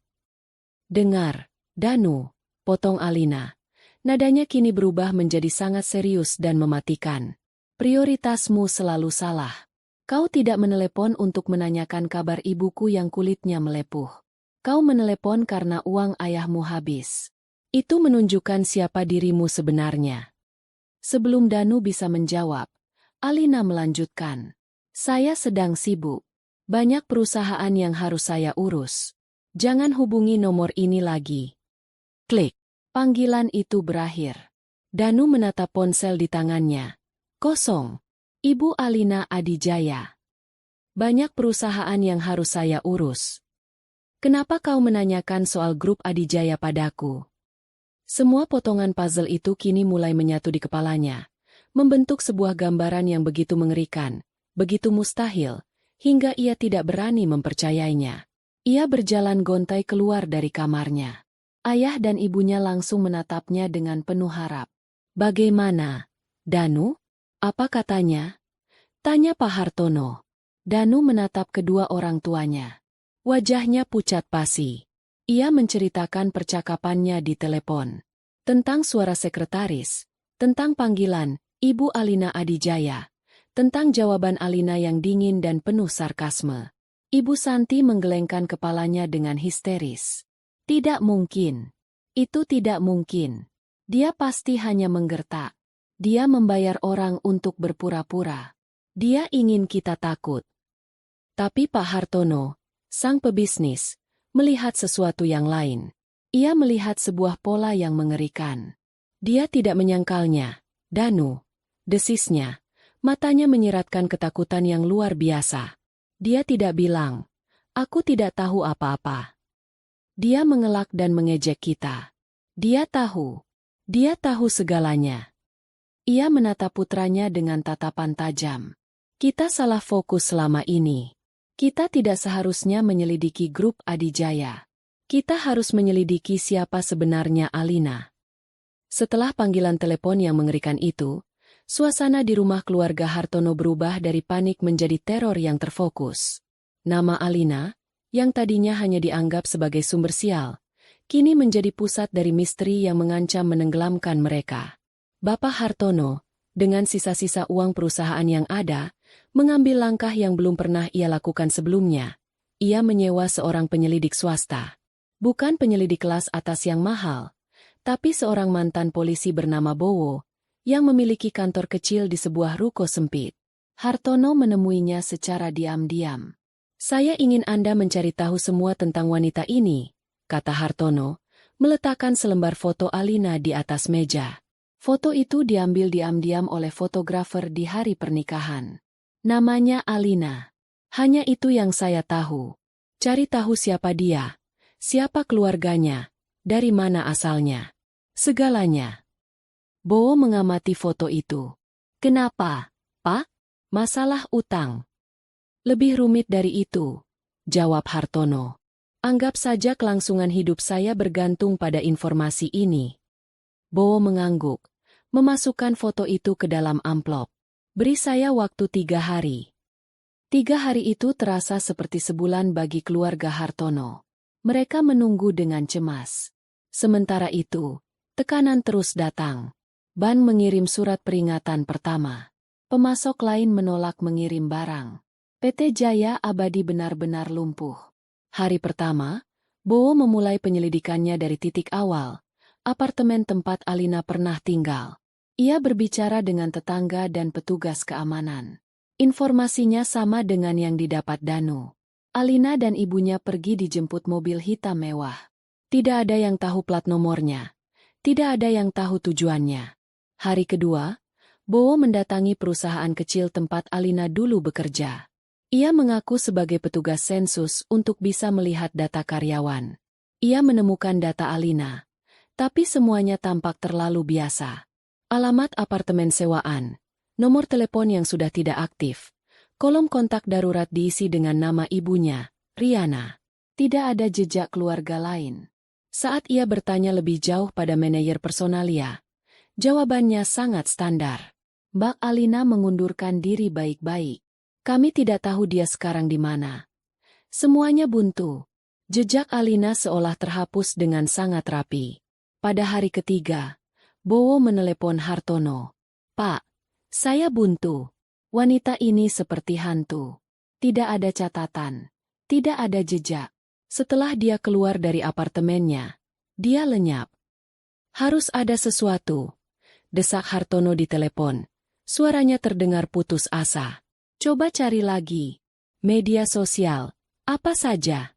Dengar, Danu, potong Alina. Nadanya kini berubah menjadi sangat serius dan mematikan. Prioritasmu selalu salah. Kau tidak menelepon untuk menanyakan kabar ibuku yang kulitnya melepuh. Kau menelepon karena uang ayahmu habis. Itu menunjukkan siapa dirimu sebenarnya. Sebelum Danu bisa menjawab, Alina melanjutkan. Saya sedang sibuk. Banyak perusahaan yang harus saya urus. Jangan hubungi nomor ini lagi. Klik. Panggilan itu berakhir. Danu menatap ponsel di tangannya. Kosong. Ibu Alina Adijaya. Banyak perusahaan yang harus saya urus. Kenapa kau menanyakan soal grup Adijaya padaku? Semua potongan puzzle itu kini mulai menyatu di kepalanya, membentuk sebuah gambaran yang begitu mengerikan, begitu mustahil, hingga ia tidak berani mempercayainya. Ia berjalan gontai keluar dari kamarnya. Ayah dan ibunya langsung menatapnya dengan penuh harap. Bagaimana, Danu? Apa katanya? Tanya Pak Hartono. Danu menatap kedua orang tuanya. Wajahnya pucat pasi. Ia menceritakan percakapannya di telepon. Tentang suara sekretaris, tentang panggilan, Ibu Alina Adijaya, tentang jawaban Alina yang dingin dan penuh sarkasme. Ibu Santi menggelengkan kepalanya dengan histeris. Tidak mungkin. Itu tidak mungkin. Dia pasti hanya menggertak. Dia membayar orang untuk berpura-pura. Dia ingin kita takut. Tapi Pak Hartono, sang pebisnis, melihat sesuatu yang lain. Ia melihat sebuah pola yang mengerikan. Dia tidak menyangkalnya. Danu, desisnya, matanya menyiratkan ketakutan yang luar biasa. Dia tidak bilang, aku tidak tahu apa-apa. Dia mengelak dan mengejek kita. Dia tahu segalanya. Ia menatap putranya dengan tatapan tajam. Kita salah fokus selama ini. Kita tidak seharusnya menyelidiki grup Adijaya. Kita harus menyelidiki siapa sebenarnya Alina. Setelah panggilan telepon yang mengerikan itu, suasana di rumah keluarga Hartono berubah dari panik menjadi teror yang terfokus. Nama Alina, yang tadinya hanya dianggap sebagai sumber sial, kini menjadi pusat dari misteri yang mengancam menenggelamkan mereka. Bapak Hartono, dengan sisa-sisa uang perusahaan yang ada, mengambil langkah yang belum pernah ia lakukan sebelumnya. Ia menyewa seorang penyelidik swasta. Bukan penyelidik kelas atas yang mahal, tapi seorang mantan polisi bernama Bowo, yang memiliki kantor kecil di sebuah ruko sempit. Hartono menemuinya secara diam-diam. Saya ingin Anda mencari tahu semua tentang wanita ini, kata Hartono, meletakkan selembar foto Alina di atas meja. Foto itu diambil diam-diam oleh fotografer di hari pernikahan. Namanya Alina. Hanya itu yang saya tahu. Cari tahu siapa dia, siapa keluarganya, dari mana asalnya. Segalanya. Bowo mengamati foto itu. Kenapa, Pak? Masalah utang. Lebih rumit dari itu. jawab Hartono. Anggap saja kelangsungan hidup saya bergantung pada informasi ini. Bowo mengangguk, memasukkan foto itu ke dalam amplop. Beri saya waktu 3 hari. 3 hari itu terasa seperti sebulan bagi keluarga Hartono. Mereka menunggu dengan cemas. Sementara itu, tekanan terus datang. Ban mengirim surat peringatan pertama. Pemasok lain menolak mengirim barang. PT Jaya Abadi benar-benar lumpuh. Hari pertama, Bowo memulai penyelidikannya dari titik awal, apartemen tempat Alina pernah tinggal. Ia berbicara dengan tetangga dan petugas keamanan. Informasinya sama dengan yang didapat Danu. Alina dan ibunya pergi dijemput mobil hitam mewah. Tidak ada yang tahu plat nomornya. Tidak ada yang tahu tujuannya. Hari kedua, Bowo mendatangi perusahaan kecil tempat Alina dulu bekerja. Ia mengaku sebagai petugas sensus untuk bisa melihat data karyawan. Ia menemukan data Alina, tapi semuanya tampak terlalu biasa. Alamat apartemen sewaan, nomor telepon yang sudah tidak aktif, kolom kontak darurat diisi dengan nama ibunya, Riana. Tidak ada jejak keluarga lain. Saat ia bertanya lebih jauh pada manajer personalia, jawabannya sangat standar. Mbak Alina mengundurkan diri baik-baik. Kami tidak tahu dia sekarang di mana. Semuanya buntu. Jejak Alina seolah terhapus dengan sangat rapi. Pada hari ketiga, Bowo menelepon Hartono. Pak, saya buntu. Wanita ini seperti hantu. Tidak ada catatan. Tidak ada jejak. Setelah dia keluar dari apartemennya, dia lenyap. Harus ada sesuatu. Desak Hartono di telepon. Suaranya terdengar putus asa. Coba cari lagi. Media sosial. Apa saja.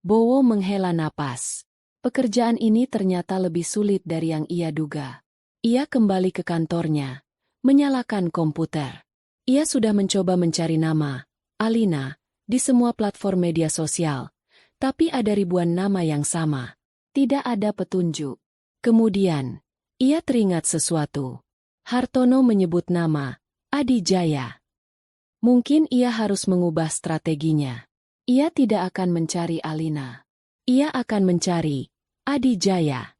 Bowo menghela napas. Pekerjaan ini ternyata lebih sulit dari yang ia duga. Ia kembali ke kantornya, menyalakan komputer. Ia sudah mencoba mencari nama Alina di semua platform media sosial, tapi ada ribuan nama yang sama. Tidak ada petunjuk. Kemudian, ia teringat sesuatu. Hartono menyebut nama Adi Jaya. Mungkin ia harus mengubah strateginya. Ia tidak akan mencari Alina. Ia akan mencari Adi Jaya.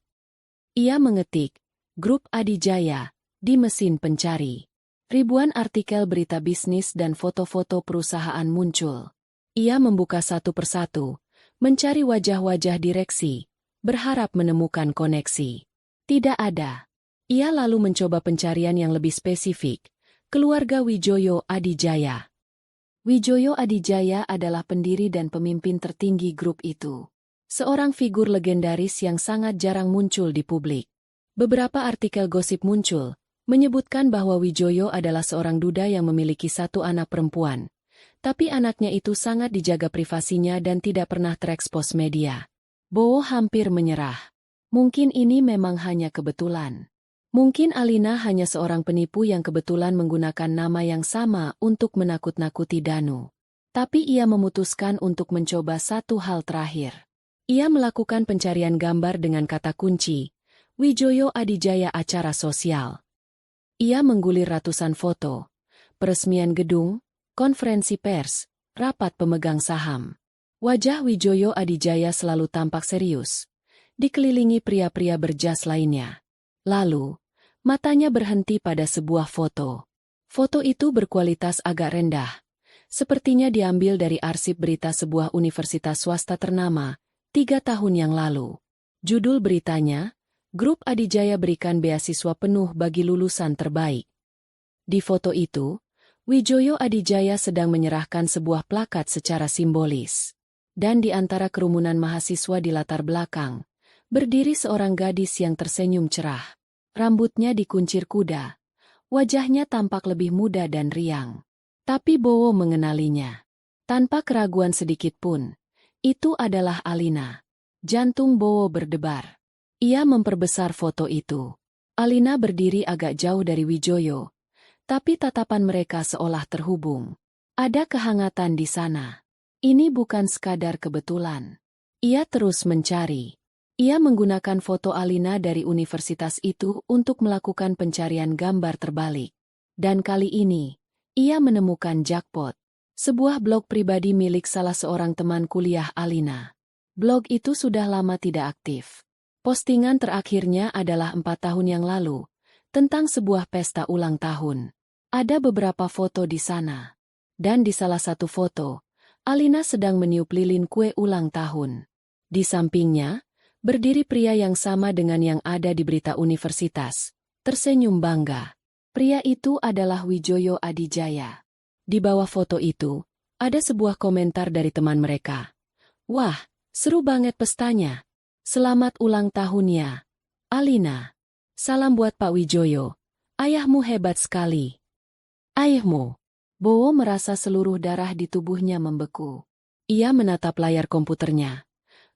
Ia mengetik grup Adi Jaya di mesin pencari. Ribuan artikel berita bisnis dan foto-foto perusahaan muncul. Ia membuka satu persatu, mencari wajah-wajah direksi, berharap menemukan koneksi. Tidak ada. Ia lalu mencoba pencarian yang lebih spesifik, keluarga Wijoyo Adi Jaya. Wijoyo Adi Jaya adalah pendiri dan pemimpin tertinggi grup itu. Seorang figur legendaris yang sangat jarang muncul di publik. Beberapa artikel gosip muncul, menyebutkan bahwa Wijoyo adalah seorang duda yang memiliki satu anak perempuan. Tapi anaknya itu sangat dijaga privasinya dan tidak pernah terekspos media. Bowo hampir menyerah. Mungkin ini memang hanya kebetulan. Mungkin Alina hanya seorang penipu yang kebetulan menggunakan nama yang sama untuk menakut-nakuti Danu. Tapi ia memutuskan untuk mencoba satu hal terakhir. Ia melakukan pencarian gambar dengan kata kunci, Wijoyo Adi Jaya acara sosial. Ia menggulir ratusan foto, peresmian gedung, konferensi pers, rapat pemegang saham. Wajah Wijoyo Adi Jaya selalu tampak serius, dikelilingi pria-pria berjas lainnya. Lalu, matanya berhenti pada sebuah foto. Foto itu berkualitas agak rendah, sepertinya diambil dari arsip berita sebuah universitas swasta ternama, 3 tahun yang lalu. Judul beritanya, Grup Adi Jaya berikan beasiswa penuh bagi lulusan terbaik. Di foto itu, Wijoyo Adi Jaya sedang menyerahkan sebuah plakat secara simbolis. Dan di antara kerumunan mahasiswa di latar belakang, berdiri seorang gadis yang tersenyum cerah. Rambutnya dikuncir kuda. Wajahnya tampak lebih muda dan riang. Tapi Bowo mengenalinya. Tanpa keraguan sedikit pun. Itu adalah Alina. Jantung Bowo berdebar. Ia memperbesar foto itu. Alina berdiri agak jauh dari Wijoyo, tapi tatapan mereka seolah terhubung. Ada kehangatan di sana. Ini bukan sekadar kebetulan. Ia terus mencari. Ia menggunakan foto Alina dari universitas itu untuk melakukan pencarian gambar terbalik. Dan kali ini, ia menemukan jackpot. Sebuah blog pribadi milik salah seorang teman kuliah Alina. Blog itu sudah lama tidak aktif. Postingan terakhirnya adalah 4 tahun yang lalu, tentang sebuah pesta ulang tahun. Ada beberapa foto di sana. Dan di salah satu foto, Alina sedang meniup lilin kue ulang tahun. Di sampingnya, berdiri pria yang sama dengan yang ada di berita universitas, tersenyum bangga. Pria itu adalah Wijoyo Adijaya. Di bawah foto itu, ada sebuah komentar dari teman mereka. Wah, seru banget pestanya. Selamat ulang tahun ya, Alina. Salam buat Pak Wijoyo. Ayahmu hebat sekali. Ayahmu. Bowo merasa seluruh darah di tubuhnya membeku. Ia menatap layar komputernya,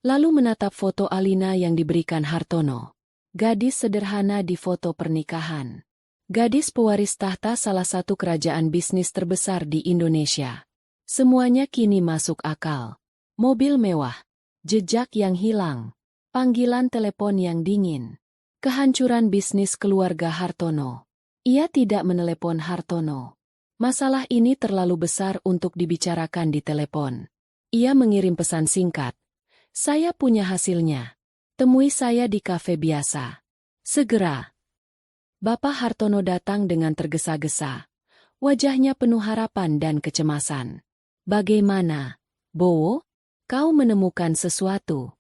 lalu menatap foto Alina yang diberikan Hartono. Gadis sederhana di foto pernikahan. Gadis pewaris tahta salah satu kerajaan bisnis terbesar di Indonesia. Semuanya kini masuk akal. Mobil mewah, jejak yang hilang, panggilan telepon yang dingin, kehancuran bisnis keluarga Hartono. Ia tidak menelepon Hartono. Masalah ini terlalu besar untuk dibicarakan di telepon. Ia mengirim pesan singkat. Saya punya hasilnya. Temui saya di kafe biasa. Segera. Bapak Hartono datang dengan tergesa-gesa. Wajahnya penuh harapan dan kecemasan. Bagaimana, Bowo? Kau menemukan sesuatu?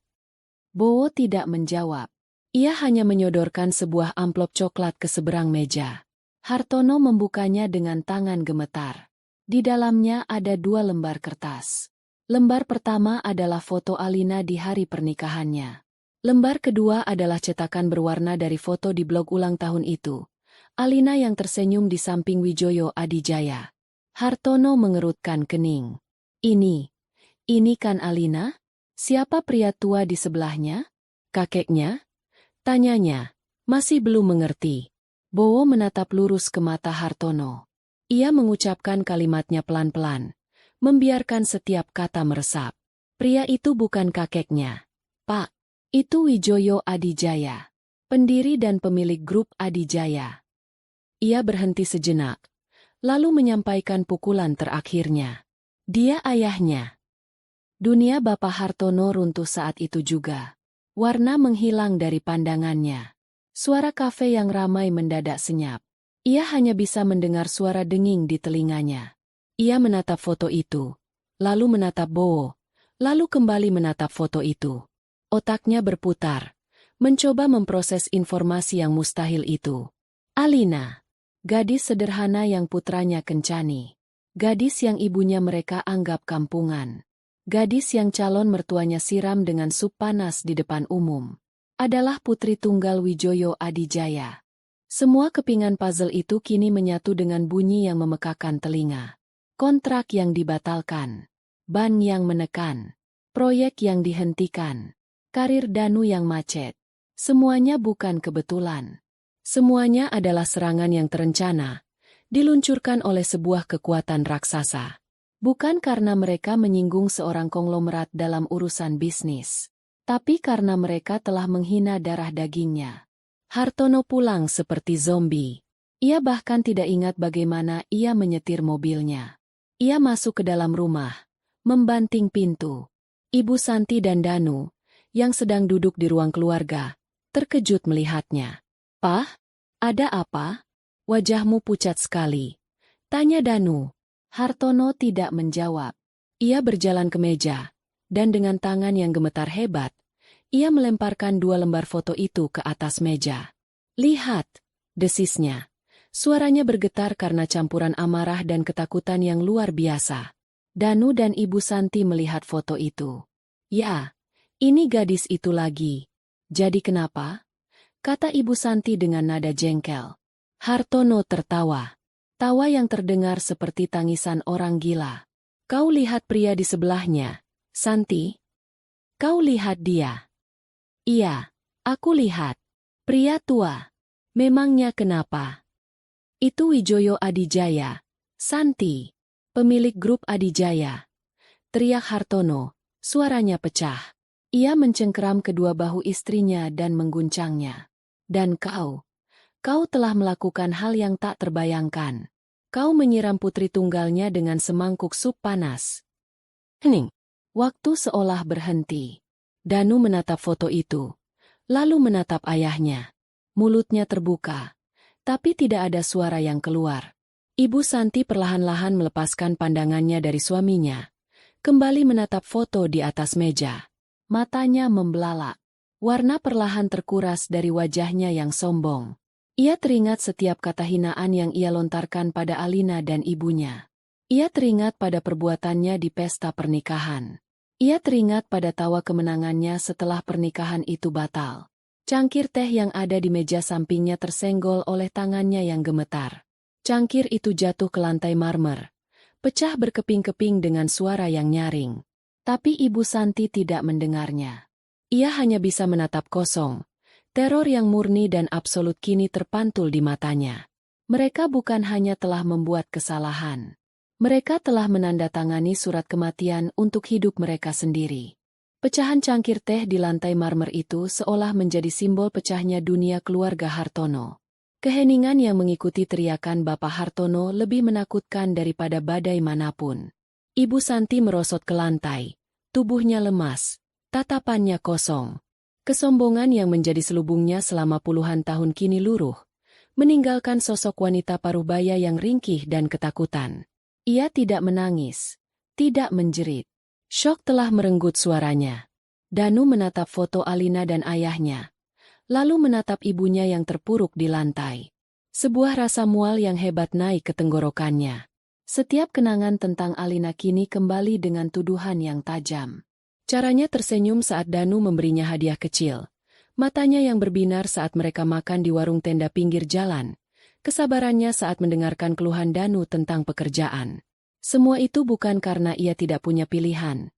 Bowo tidak menjawab. Ia hanya menyodorkan sebuah amplop coklat ke seberang meja. Hartono membukanya dengan tangan gemetar. Di dalamnya ada 2 lembar kertas. Lembar pertama adalah foto Alina di hari pernikahannya. Lembar kedua adalah cetakan berwarna dari foto di blog ulang tahun itu. Alina yang tersenyum di samping Wijoyo Adijaya. Hartono mengerutkan kening. Ini kan Alina? Siapa pria tua di sebelahnya? Kakeknya? Tanyanya. Masih belum mengerti. Bowo menatap lurus ke mata Hartono. Ia mengucapkan kalimatnya pelan-pelan, membiarkan setiap kata meresap. Pria itu bukan kakeknya. Pak, itu Wijoyo Adijaya, pendiri dan pemilik grup Adijaya. Ia berhenti sejenak, lalu menyampaikan pukulan terakhirnya. Dia ayahnya. Dunia Bapak Hartono runtuh saat itu juga. Warna menghilang dari pandangannya. Suara kafe yang ramai mendadak senyap. Ia hanya bisa mendengar suara denging di telinganya. Ia menatap foto itu, lalu menatap Bowo, lalu kembali menatap foto itu. Otaknya berputar, mencoba memproses informasi yang mustahil itu. Alina, gadis sederhana yang putranya kencani. Gadis yang ibunya mereka anggap kampungan. Gadis yang calon mertuanya siram dengan sup panas di depan umum. Adalah putri tunggal Wijoyo Adijaya. Semua kepingan puzzle itu kini menyatu dengan bunyi yang memekakan telinga. Kontrak yang dibatalkan. Ban yang menekan. Proyek yang dihentikan. Karir Danu yang macet. Semuanya bukan kebetulan. Semuanya adalah serangan yang terencana, diluncurkan oleh sebuah kekuatan raksasa. Bukan karena mereka menyinggung seorang konglomerat dalam urusan bisnis. Tapi karena mereka telah menghina darah dagingnya. Hartono pulang seperti zombie. Ia bahkan tidak ingat bagaimana ia menyetir mobilnya. Ia masuk ke dalam rumah, membanting pintu. Ibu Santi dan Danu, yang sedang duduk di ruang keluarga, terkejut melihatnya. Pah, ada apa? Wajahmu pucat sekali. Tanya Danu. Hartono tidak menjawab. Ia berjalan ke meja. Dan dengan tangan yang gemetar hebat, ia melemparkan 2 lembar foto itu ke atas meja. Lihat, desisnya. Suaranya bergetar karena campuran amarah dan ketakutan yang luar biasa. Danu dan Ibu Santi melihat foto itu. Ya, ini gadis itu lagi. Jadi kenapa? Kata Ibu Santi dengan nada jengkel. Hartono tertawa. Tawa yang terdengar seperti tangisan orang gila. Kau lihat pria di sebelahnya, Santi? Kau lihat dia? Iya, aku lihat. Pria tua. Memangnya kenapa? Itu Wijoyo Adijaya, Santi. Pemilik grup Adijaya. Teriak Hartono, suaranya pecah. Ia mencengkeram kedua bahu istrinya dan mengguncangnya. Dan kau telah melakukan hal yang tak terbayangkan. Kau menyiram putri tunggalnya dengan semangkuk sup panas. Hening. Waktu seolah berhenti. Danu menatap foto itu, lalu menatap ayahnya. Mulutnya terbuka, tapi tidak ada suara yang keluar. Ibu Santi perlahan-lahan melepaskan pandangannya dari suaminya, kembali menatap foto di atas meja. Matanya membelalak. Warna perlahan terkuras dari wajahnya yang sombong. Ia teringat setiap kata hinaan yang ia lontarkan pada Alina dan ibunya. Ia teringat pada perbuatannya di pesta pernikahan. Ia teringat pada tawa kemenangannya setelah pernikahan itu batal. Cangkir teh yang ada di meja sampingnya tersenggol oleh tangannya yang gemetar. Cangkir itu jatuh ke lantai marmer, pecah berkeping-keping dengan suara yang nyaring. Tapi Ibu Santi tidak mendengarnya. Ia hanya bisa menatap kosong. Teror yang murni dan absolut kini terpantul di matanya. Mereka bukan hanya telah membuat kesalahan. Mereka telah menandatangani surat kematian untuk hidup mereka sendiri. Pecahan cangkir teh di lantai marmer itu seolah menjadi simbol pecahnya dunia keluarga Hartono. Keheningan yang mengikuti teriakan Bapak Hartono lebih menakutkan daripada badai manapun. Ibu Santi merosot ke lantai. Tubuhnya lemas, tatapannya kosong. Kesombongan yang menjadi selubungnya selama puluhan tahun kini luruh, meninggalkan sosok wanita parubaya yang ringkih dan ketakutan. Ia tidak menangis, tidak menjerit. Syok telah merenggut suaranya. Danu menatap foto Alina dan ayahnya, lalu menatap ibunya yang terpuruk di lantai. Sebuah rasa mual yang hebat naik ke tenggorokannya. Setiap kenangan tentang Alina kini kembali dengan tuduhan yang tajam. Caranya tersenyum saat Danu memberinya hadiah kecil. Matanya yang berbinar saat mereka makan di warung tenda pinggir jalan. Kesabarannya saat mendengarkan keluhan Danu tentang pekerjaan. Semua itu bukan karena ia tidak punya pilihan,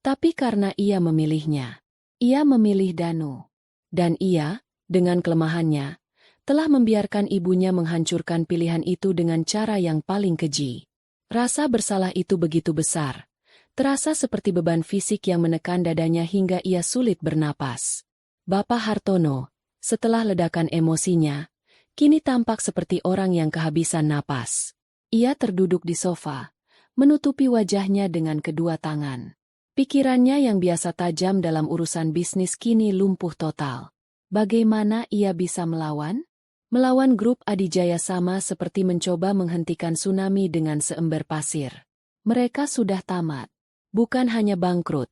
tapi karena ia memilihnya. Ia memilih Danu. Dan ia, dengan kelemahannya, telah membiarkan ibunya menghancurkan pilihan itu dengan cara yang paling keji. Rasa bersalah itu begitu besar. Terasa seperti beban fisik yang menekan dadanya hingga ia sulit bernapas. Bapak Hartono, setelah ledakan emosinya, kini tampak seperti orang yang kehabisan napas. Ia terduduk di sofa, menutupi wajahnya dengan kedua tangan. Pikirannya yang biasa tajam dalam urusan bisnis kini lumpuh total. Bagaimana ia bisa melawan? Melawan grup Adijaya sama seperti mencoba menghentikan tsunami dengan seember pasir. Mereka sudah tamat. Bukan hanya bangkrut.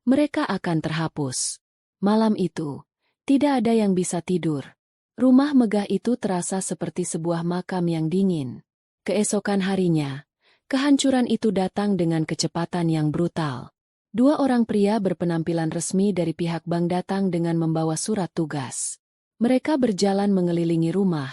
Mereka akan terhapus. Malam itu, tidak ada yang bisa tidur. Rumah megah itu terasa seperti sebuah makam yang dingin. Keesokan harinya, kehancuran itu datang dengan kecepatan yang brutal. Dua orang pria berpenampilan resmi dari pihak bank datang dengan membawa surat tugas. Mereka berjalan mengelilingi rumah,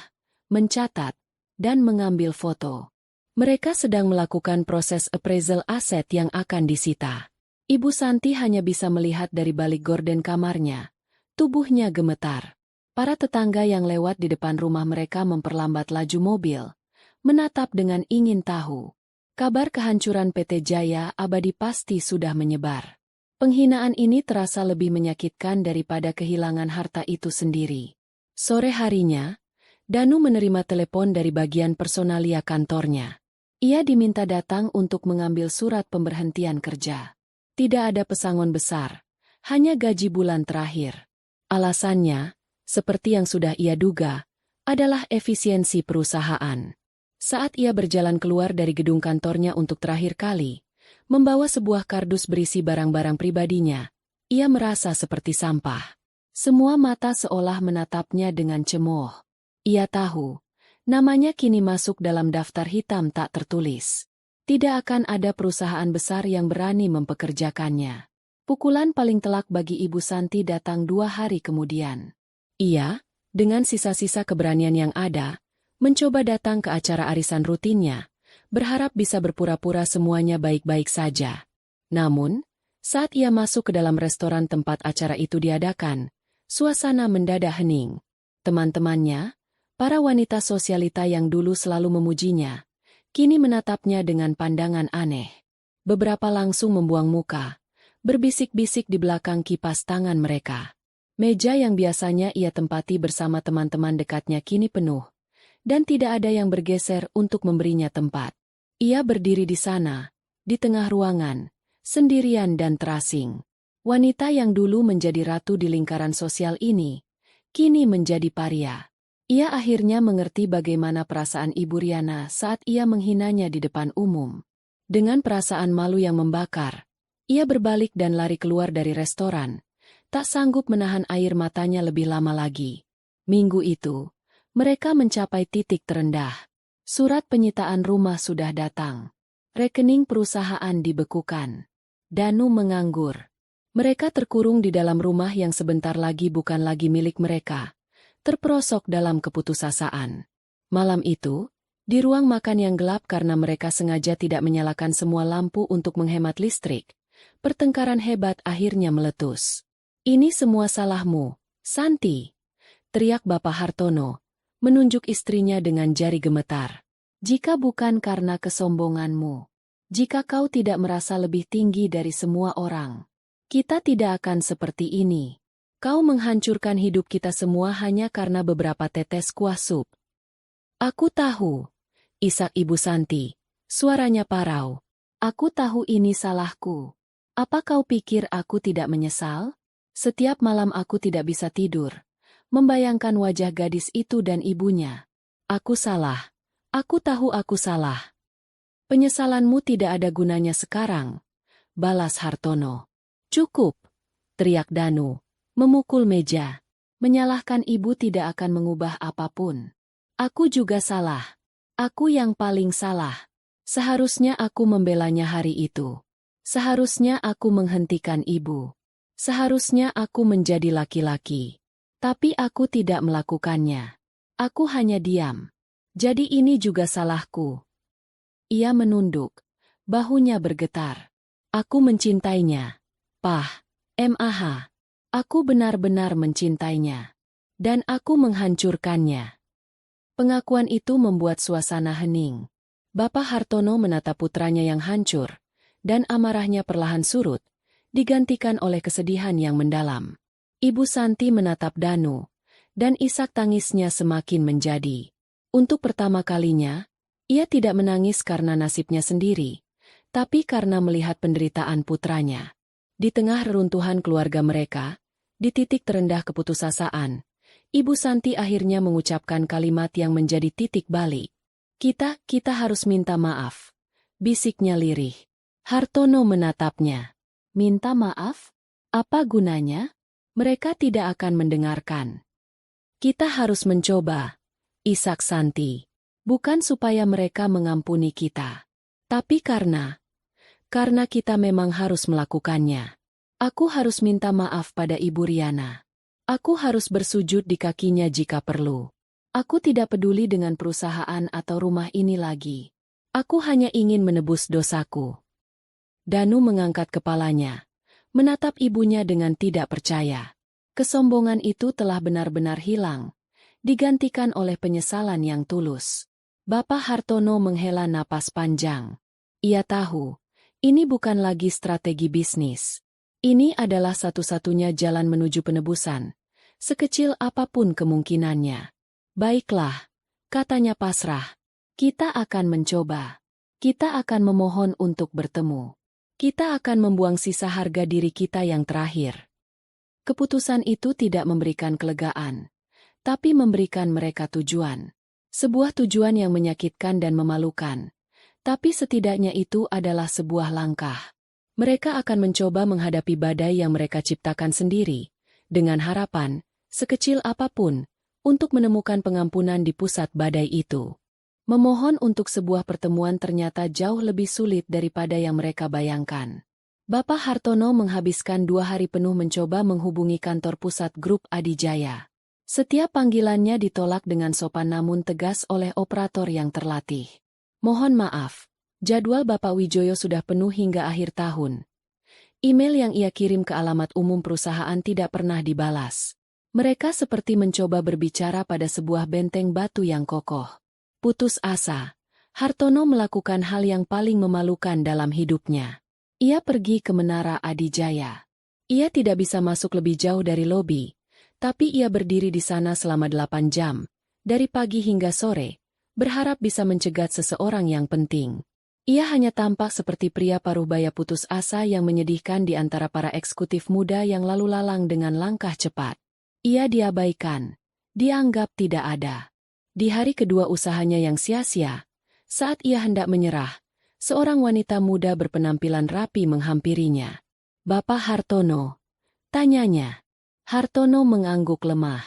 mencatat, dan mengambil foto. Mereka sedang melakukan proses appraisal aset yang akan disita. Ibu Santi hanya bisa melihat dari balik gorden kamarnya. Tubuhnya gemetar. Para tetangga yang lewat di depan rumah mereka memperlambat laju mobil, menatap dengan ingin tahu. Kabar kehancuran PT Jaya Abadi pasti sudah menyebar. Penghinaan ini terasa lebih menyakitkan daripada kehilangan harta itu sendiri. Sore harinya, Danu menerima telepon dari bagian personalia kantornya. Ia diminta datang untuk mengambil surat pemberhentian kerja. Tidak ada pesangon besar, hanya gaji bulan terakhir. Alasannya, seperti yang sudah ia duga, adalah efisiensi perusahaan. Saat ia berjalan keluar dari gedung kantornya untuk terakhir kali, membawa sebuah kardus berisi barang-barang pribadinya, ia merasa seperti sampah. Semua mata seolah menatapnya dengan cemooh. Ia tahu, namanya kini masuk dalam daftar hitam tak tertulis. Tidak akan ada perusahaan besar yang berani mempekerjakannya. Pukulan paling telak bagi Ibu Santi datang 2 hari kemudian. Ia, dengan sisa-sisa keberanian yang ada, mencoba datang ke acara arisan rutinnya, berharap bisa berpura-pura semuanya baik-baik saja. Namun, saat ia masuk ke dalam restoran tempat acara itu diadakan, suasana mendadak hening. Teman-temannya, para wanita sosialita yang dulu selalu memujinya, kini menatapnya dengan pandangan aneh. Beberapa langsung membuang muka, berbisik-bisik di belakang kipas tangan mereka. Meja yang biasanya ia tempati bersama teman-teman dekatnya kini penuh. Dan tidak ada yang bergeser untuk memberinya tempat. Ia berdiri di sana, di tengah ruangan, sendirian dan terasing. Wanita yang dulu menjadi ratu di lingkaran sosial ini, kini menjadi paria. Ia akhirnya mengerti bagaimana perasaan Ibu Riana saat ia menghinanya di depan umum. Dengan perasaan malu yang membakar, ia berbalik dan lari keluar dari restoran, tak sanggup menahan air matanya lebih lama lagi. Minggu itu, mereka mencapai titik terendah. Surat penyitaan rumah sudah datang. Rekening perusahaan dibekukan. Danu menganggur. Mereka terkurung di dalam rumah yang sebentar lagi bukan lagi milik mereka. Terperosok dalam keputusasaan. Malam itu, di ruang makan yang gelap karena mereka sengaja tidak menyalakan semua lampu untuk menghemat listrik, pertengkaran hebat akhirnya meletus. "Ini semua salahmu, Santi," teriak Bapak Hartono, menunjuk istrinya dengan jari gemetar. "Jika bukan karena kesombonganmu, jika kau tidak merasa lebih tinggi dari semua orang, kita tidak akan seperti ini. Kau menghancurkan hidup kita semua hanya karena beberapa tetes kuah sup." "Aku tahu," isak Ibu Santi, suaranya parau. "Aku tahu ini salahku. Apa kau pikir aku tidak menyesal? Setiap malam aku tidak bisa tidur, membayangkan wajah gadis itu dan ibunya. Aku salah. Aku tahu aku salah." "Penyesalanmu tidak ada gunanya sekarang," balas Hartono. "Cukup," teriak Danu, memukul meja. "Menyalahkan ibu tidak akan mengubah apapun. Aku juga salah. Aku yang paling salah. Seharusnya aku membelanya hari itu. Seharusnya aku menghentikan ibu. Seharusnya aku menjadi laki-laki. Tapi aku tidak melakukannya. Aku hanya diam. Jadi ini juga salahku." Ia menunduk. Bahunya bergetar. "Aku mencintainya. Pah, MAH. Aku benar-benar mencintainya. Dan aku menghancurkannya." Pengakuan itu membuat suasana hening. Bapak Hartono menatap putranya yang hancur, dan amarahnya perlahan surut, digantikan oleh kesedihan yang mendalam. Ibu Santi menatap Danu, dan isak tangisnya semakin menjadi. Untuk pertama kalinya, ia tidak menangis karena nasibnya sendiri, tapi karena melihat penderitaan putranya. Di tengah reruntuhan keluarga mereka, di titik terendah keputusasaan, Ibu Santi akhirnya mengucapkan kalimat yang menjadi titik balik. Kita harus minta maaf," bisiknya lirih. Hartono menatapnya. "Minta maaf? Apa gunanya? Mereka tidak akan mendengarkan." "Kita harus mencoba," isak Santi. "Bukan supaya mereka mengampuni kita. Tapi karena kita memang harus melakukannya. Aku harus minta maaf pada Ibu Riana. Aku harus bersujud di kakinya jika perlu. Aku tidak peduli dengan perusahaan atau rumah ini lagi. Aku hanya ingin menebus dosaku." Danu mengangkat kepalanya, menatap ibunya dengan tidak percaya. Kesombongan itu telah benar-benar hilang, digantikan oleh penyesalan yang tulus. Bapak Hartono menghela napas panjang. Ia tahu, ini bukan lagi strategi bisnis. Ini adalah satu-satunya jalan menuju penebusan, sekecil apapun kemungkinannya. "Baiklah," katanya pasrah. "Kita akan mencoba. Kita akan memohon untuk bertemu. Kita akan membuang sisa harga diri kita yang terakhir." Keputusan itu tidak memberikan kelegaan, tapi memberikan mereka tujuan. Sebuah tujuan yang menyakitkan dan memalukan. Tapi setidaknya itu adalah sebuah langkah. Mereka akan mencoba menghadapi badai yang mereka ciptakan sendiri, dengan harapan, sekecil apapun, untuk menemukan pengampunan di pusat badai itu. Memohon untuk sebuah pertemuan ternyata jauh lebih sulit daripada yang mereka bayangkan. Bapak Hartono menghabiskan 2 hari penuh mencoba menghubungi kantor pusat grup Adijaya. Setiap panggilannya ditolak dengan sopan namun tegas oleh operator yang terlatih. "Mohon maaf, jadwal Bapak Wijoyo sudah penuh hingga akhir tahun." Email yang ia kirim ke alamat umum perusahaan tidak pernah dibalas. Mereka seperti mencoba berbicara pada sebuah benteng batu yang kokoh. Putus asa, Hartono melakukan hal yang paling memalukan dalam hidupnya. Ia pergi ke Menara Adijaya. Ia tidak bisa masuk lebih jauh dari lobi, tapi ia berdiri di sana selama 8 jam, dari pagi hingga sore, berharap bisa mencegat seseorang yang penting. Ia hanya tampak seperti pria paruh baya putus asa yang menyedihkan di antara para eksekutif muda yang lalu lalang dengan langkah cepat. Ia diabaikan, dianggap tidak ada. Di hari kedua usahanya yang sia-sia, saat ia hendak menyerah, seorang wanita muda berpenampilan rapi menghampirinya. "Bapak Hartono?" tanyanya. Hartono mengangguk lemah.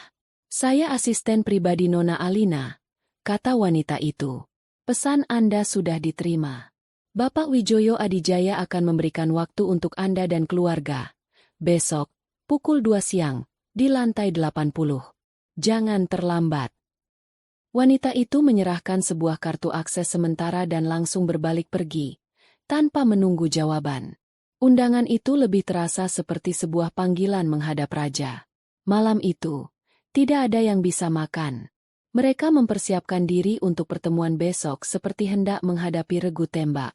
"Saya asisten pribadi Nona Alina," kata wanita itu. "Pesan Anda sudah diterima. Bapak Wijoyo Adijaya akan memberikan waktu untuk Anda dan keluarga. Besok, pukul 2 siang, di lantai 80. Jangan terlambat." Wanita itu menyerahkan sebuah kartu akses sementara dan langsung berbalik pergi, tanpa menunggu jawaban. Undangan itu lebih terasa seperti sebuah panggilan menghadap raja. Malam itu, tidak ada yang bisa makan. Mereka mempersiapkan diri untuk pertemuan besok seperti hendak menghadapi regu tembak.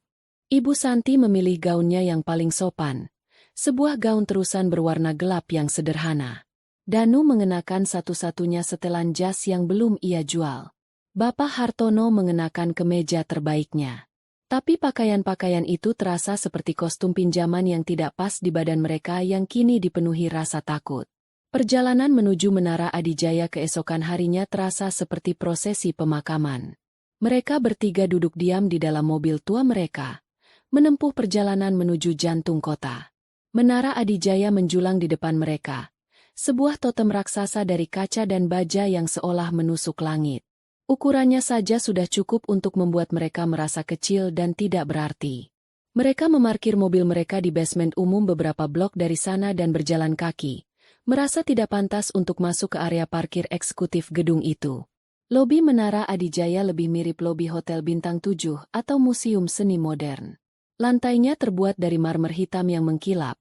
Ibu Santi memilih gaunnya yang paling sopan, sebuah gaun terusan berwarna gelap yang sederhana. Danu mengenakan satu-satunya setelan jas yang belum ia jual. Bapak Hartono mengenakan kemeja terbaiknya. Tapi pakaian-pakaian itu terasa seperti kostum pinjaman yang tidak pas di badan mereka yang kini dipenuhi rasa takut. Perjalanan menuju Menara Adijaya keesokan harinya terasa seperti prosesi pemakaman. Mereka bertiga duduk diam di dalam mobil tua mereka, menempuh perjalanan menuju jantung kota. Menara Adijaya menjulang di depan mereka. Sebuah totem raksasa dari kaca dan baja yang seolah menusuk langit. Ukurannya saja sudah cukup untuk membuat mereka merasa kecil dan tidak berarti. Mereka memarkir mobil mereka di basement umum beberapa blok dari sana dan berjalan kaki, merasa tidak pantas untuk masuk ke area parkir eksekutif gedung itu. Lobi Menara Adijaya lebih mirip lobi Hotel Bintang 7 atau Museum Seni Modern. Lantainya terbuat dari marmer hitam yang mengkilap,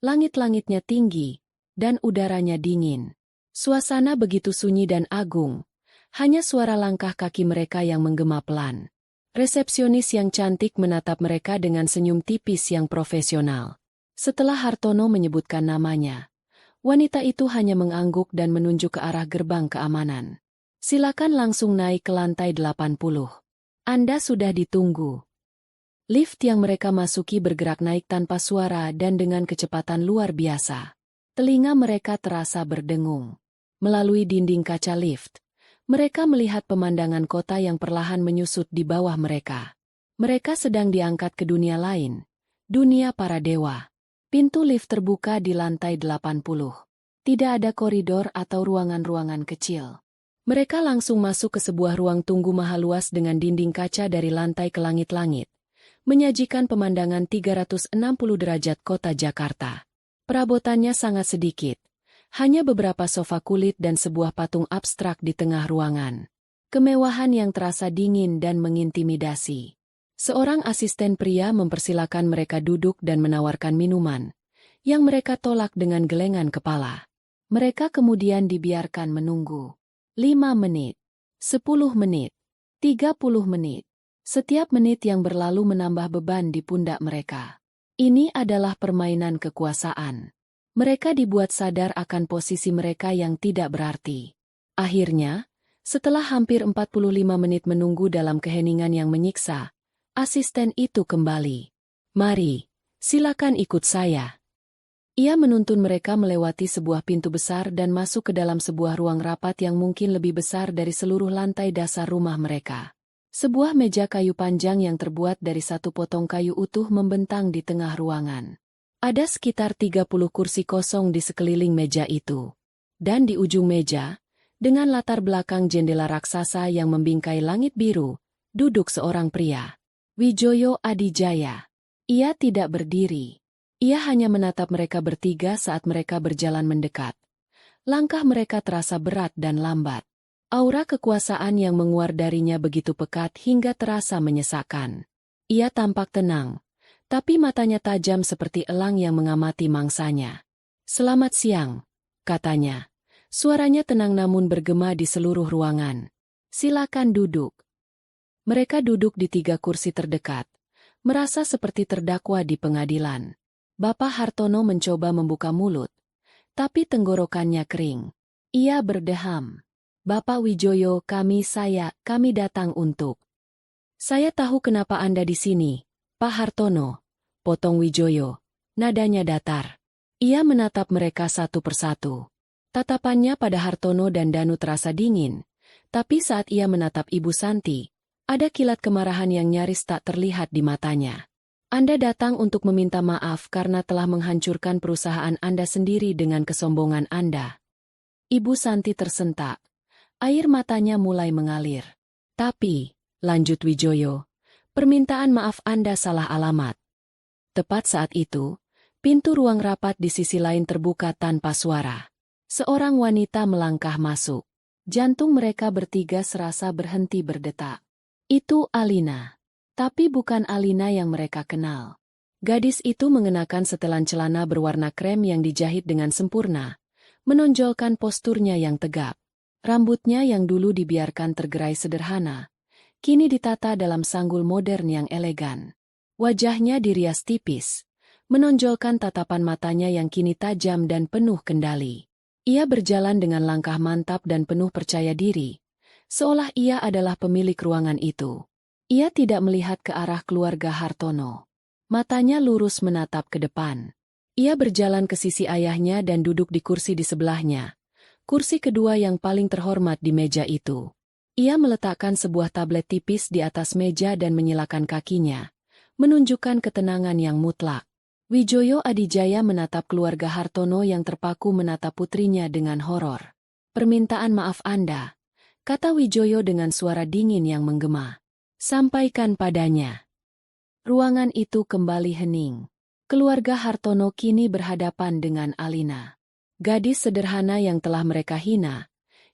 langit-langitnya tinggi, dan udaranya dingin. Suasana begitu sunyi dan agung, hanya suara langkah kaki mereka yang menggema pelan. Resepsionis yang cantik menatap mereka dengan senyum tipis yang profesional. Setelah Hartono menyebutkan namanya, wanita itu hanya mengangguk dan menunjuk ke arah gerbang keamanan. "Silakan langsung naik ke lantai 80. Anda sudah ditunggu." Lift yang mereka masuki bergerak naik tanpa suara dan dengan kecepatan luar biasa. Telinga mereka terasa berdengung. Melalui dinding kaca lift, mereka melihat pemandangan kota yang perlahan menyusut di bawah mereka. Mereka sedang diangkat ke dunia lain, dunia para dewa. Pintu lift terbuka di lantai 80. Tidak ada koridor atau ruangan-ruangan kecil. Mereka langsung masuk ke sebuah ruang tunggu maha luas dengan dinding kaca dari lantai ke langit-langit, menyajikan pemandangan 360 derajat kota Jakarta. Perabotannya sangat sedikit, hanya beberapa sofa kulit dan sebuah patung abstrak di tengah ruangan. Kemewahan yang terasa dingin dan mengintimidasi. Seorang asisten pria mempersilakan mereka duduk dan menawarkan minuman, yang mereka tolak dengan gelengan kepala. Mereka kemudian dibiarkan menunggu. 5 menit, 10 menit, 30 menit. Setiap menit yang berlalu menambah beban di pundak mereka. Ini adalah permainan kekuasaan. Mereka dibuat sadar akan posisi mereka yang tidak berarti. Akhirnya, setelah hampir 45 menit menunggu dalam keheningan yang menyiksa, asisten itu kembali. "Mari, silakan ikut saya." Ia menuntun mereka melewati sebuah pintu besar dan masuk ke dalam sebuah ruang rapat yang mungkin lebih besar dari seluruh lantai dasar rumah mereka. Sebuah meja kayu panjang yang terbuat dari satu potong kayu utuh membentang di tengah ruangan. Ada sekitar 30 kursi kosong di sekeliling meja itu. Dan di ujung meja, dengan latar belakang jendela raksasa yang membingkai langit biru, duduk seorang pria. Wijoyo Adijaya. Ia tidak berdiri. Ia hanya menatap mereka bertiga saat mereka berjalan mendekat. Langkah mereka terasa berat dan lambat. Aura kekuasaan yang menguar darinya begitu pekat hingga terasa menyesakkan. Ia tampak tenang, tapi matanya tajam seperti elang yang mengamati mangsanya. "Selamat siang," katanya. Suaranya tenang namun bergema di seluruh ruangan. "Silakan duduk." Mereka duduk di 3 kursi terdekat, merasa seperti terdakwa di pengadilan. Bapak Hartono mencoba membuka mulut, tapi tenggorokannya kering. Ia berdeham. Bapak Wijoyo, kami datang untuk. Saya tahu kenapa Anda di sini, Pak Hartono, potong Wijoyo. Nadanya datar. Ia menatap mereka satu persatu. Tatapannya pada Hartono dan Danu terasa dingin, tapi saat ia menatap Ibu Santi, ada kilat kemarahan yang nyaris tak terlihat di matanya. Anda datang untuk meminta maaf karena telah menghancurkan perusahaan Anda sendiri dengan kesombongan Anda. Ibu Santi tersentak. Air matanya mulai mengalir. Tapi, lanjut Wijoyo, permintaan maaf Anda salah alamat. Tepat saat itu, pintu ruang rapat di sisi lain terbuka tanpa suara. Seorang wanita melangkah masuk. Jantung mereka bertiga serasa berhenti berdetak. Itu Alina. Tapi bukan Alina yang mereka kenal. Gadis itu mengenakan setelan celana berwarna krem yang dijahit dengan sempurna, menonjolkan posturnya yang tegap. Rambutnya yang dulu dibiarkan tergerai sederhana, kini ditata dalam sanggul modern yang elegan. Wajahnya dirias tipis, menonjolkan tatapan matanya yang kini tajam dan penuh kendali. Ia berjalan dengan langkah mantap dan penuh percaya diri, seolah ia adalah pemilik ruangan itu. Ia tidak melihat ke arah keluarga Hartono. Matanya lurus menatap ke depan. Ia berjalan ke sisi ayahnya dan duduk di kursi di sebelahnya. Kursi kedua yang paling terhormat di meja itu. Ia meletakkan sebuah tablet tipis di atas meja dan menyilakan kakinya, menunjukkan ketenangan yang mutlak. Wijoyo Adijaya menatap keluarga Hartono yang terpaku menatap putrinya dengan horor. Permintaan maaf Anda, kata Wijoyo dengan suara dingin yang menggema. Sampaikan padanya. Ruangan itu kembali hening. Keluarga Hartono kini berhadapan dengan Alina. Gadis sederhana yang telah mereka hina,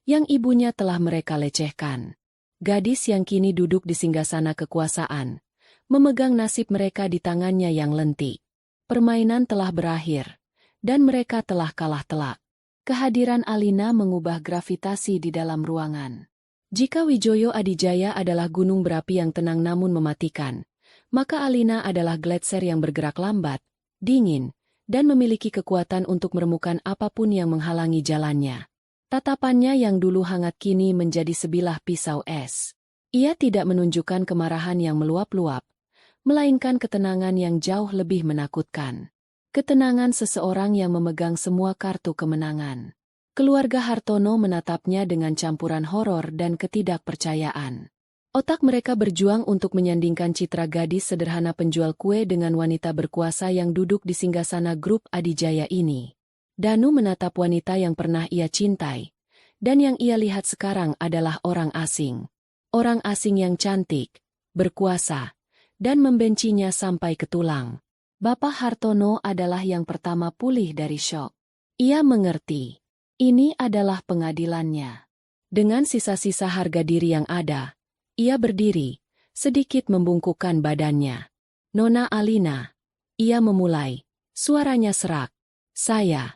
yang ibunya telah mereka lecehkan. Gadis yang kini duduk di singgasana kekuasaan, memegang nasib mereka di tangannya yang lentik. Permainan telah berakhir, dan mereka telah kalah telak. Kehadiran Alina mengubah gravitasi di dalam ruangan. Jika Wijoyo Adijaya adalah gunung berapi yang tenang namun mematikan, maka Alina adalah gletser yang bergerak lambat, dingin, dan memiliki kekuatan untuk meremukan apapun yang menghalangi jalannya. Tatapannya yang dulu hangat kini menjadi sebilah pisau es. Ia tidak menunjukkan kemarahan yang meluap-luap, melainkan ketenangan yang jauh lebih menakutkan. Ketenangan seseorang yang memegang semua kartu kemenangan. Keluarga Hartono menatapnya dengan campuran horor dan ketidakpercayaan. Otak mereka berjuang untuk menyandingkan citra gadis sederhana penjual kue dengan wanita berkuasa yang duduk di singgasana grup Adijaya ini. Danu menatap wanita yang pernah ia cintai, dan yang ia lihat sekarang adalah orang asing. Orang asing yang cantik, berkuasa, dan membencinya sampai ke tulang. Bapak Hartono adalah yang pertama pulih dari syok. Ia mengerti. Ini adalah pengadilannya. Dengan sisa-sisa harga diri yang ada, ia berdiri, sedikit membungkukkan badannya. Nona Alina, ia memulai, suaranya serak. Saya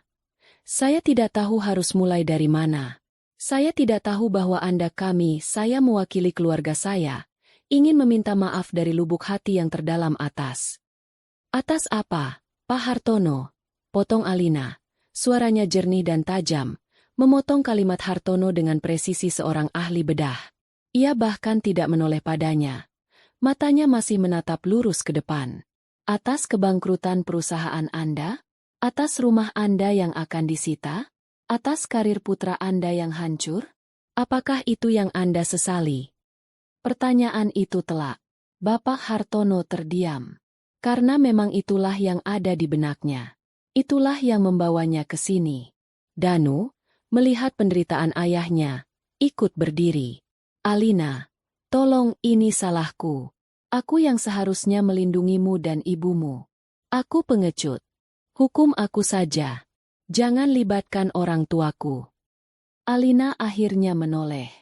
tidak tahu harus mulai dari mana. Saya tidak tahu bahwa saya mewakili keluarga saya, ingin meminta maaf dari lubuk hati yang terdalam atas. Atas apa, Pak Hartono? Potong Alina. Suaranya jernih dan tajam, memotong kalimat Hartono dengan presisi seorang ahli bedah. Ia bahkan tidak menoleh padanya. Matanya masih menatap lurus ke depan. Atas kebangkrutan perusahaan Anda? Atas rumah Anda yang akan disita? Atas karir putra Anda yang hancur? Apakah itu yang Anda sesali? Pertanyaan itu telak. Bapak Hartono terdiam. Karena memang itulah yang ada di benaknya. Itulah yang membawanya ke sini. Danu, melihat penderitaan ayahnya, ikut berdiri. Alina, tolong, ini salahku. Aku yang seharusnya melindungimu dan ibumu. Aku pengecut. Hukum aku saja. Jangan libatkan orang tuaku. Alina akhirnya menoleh.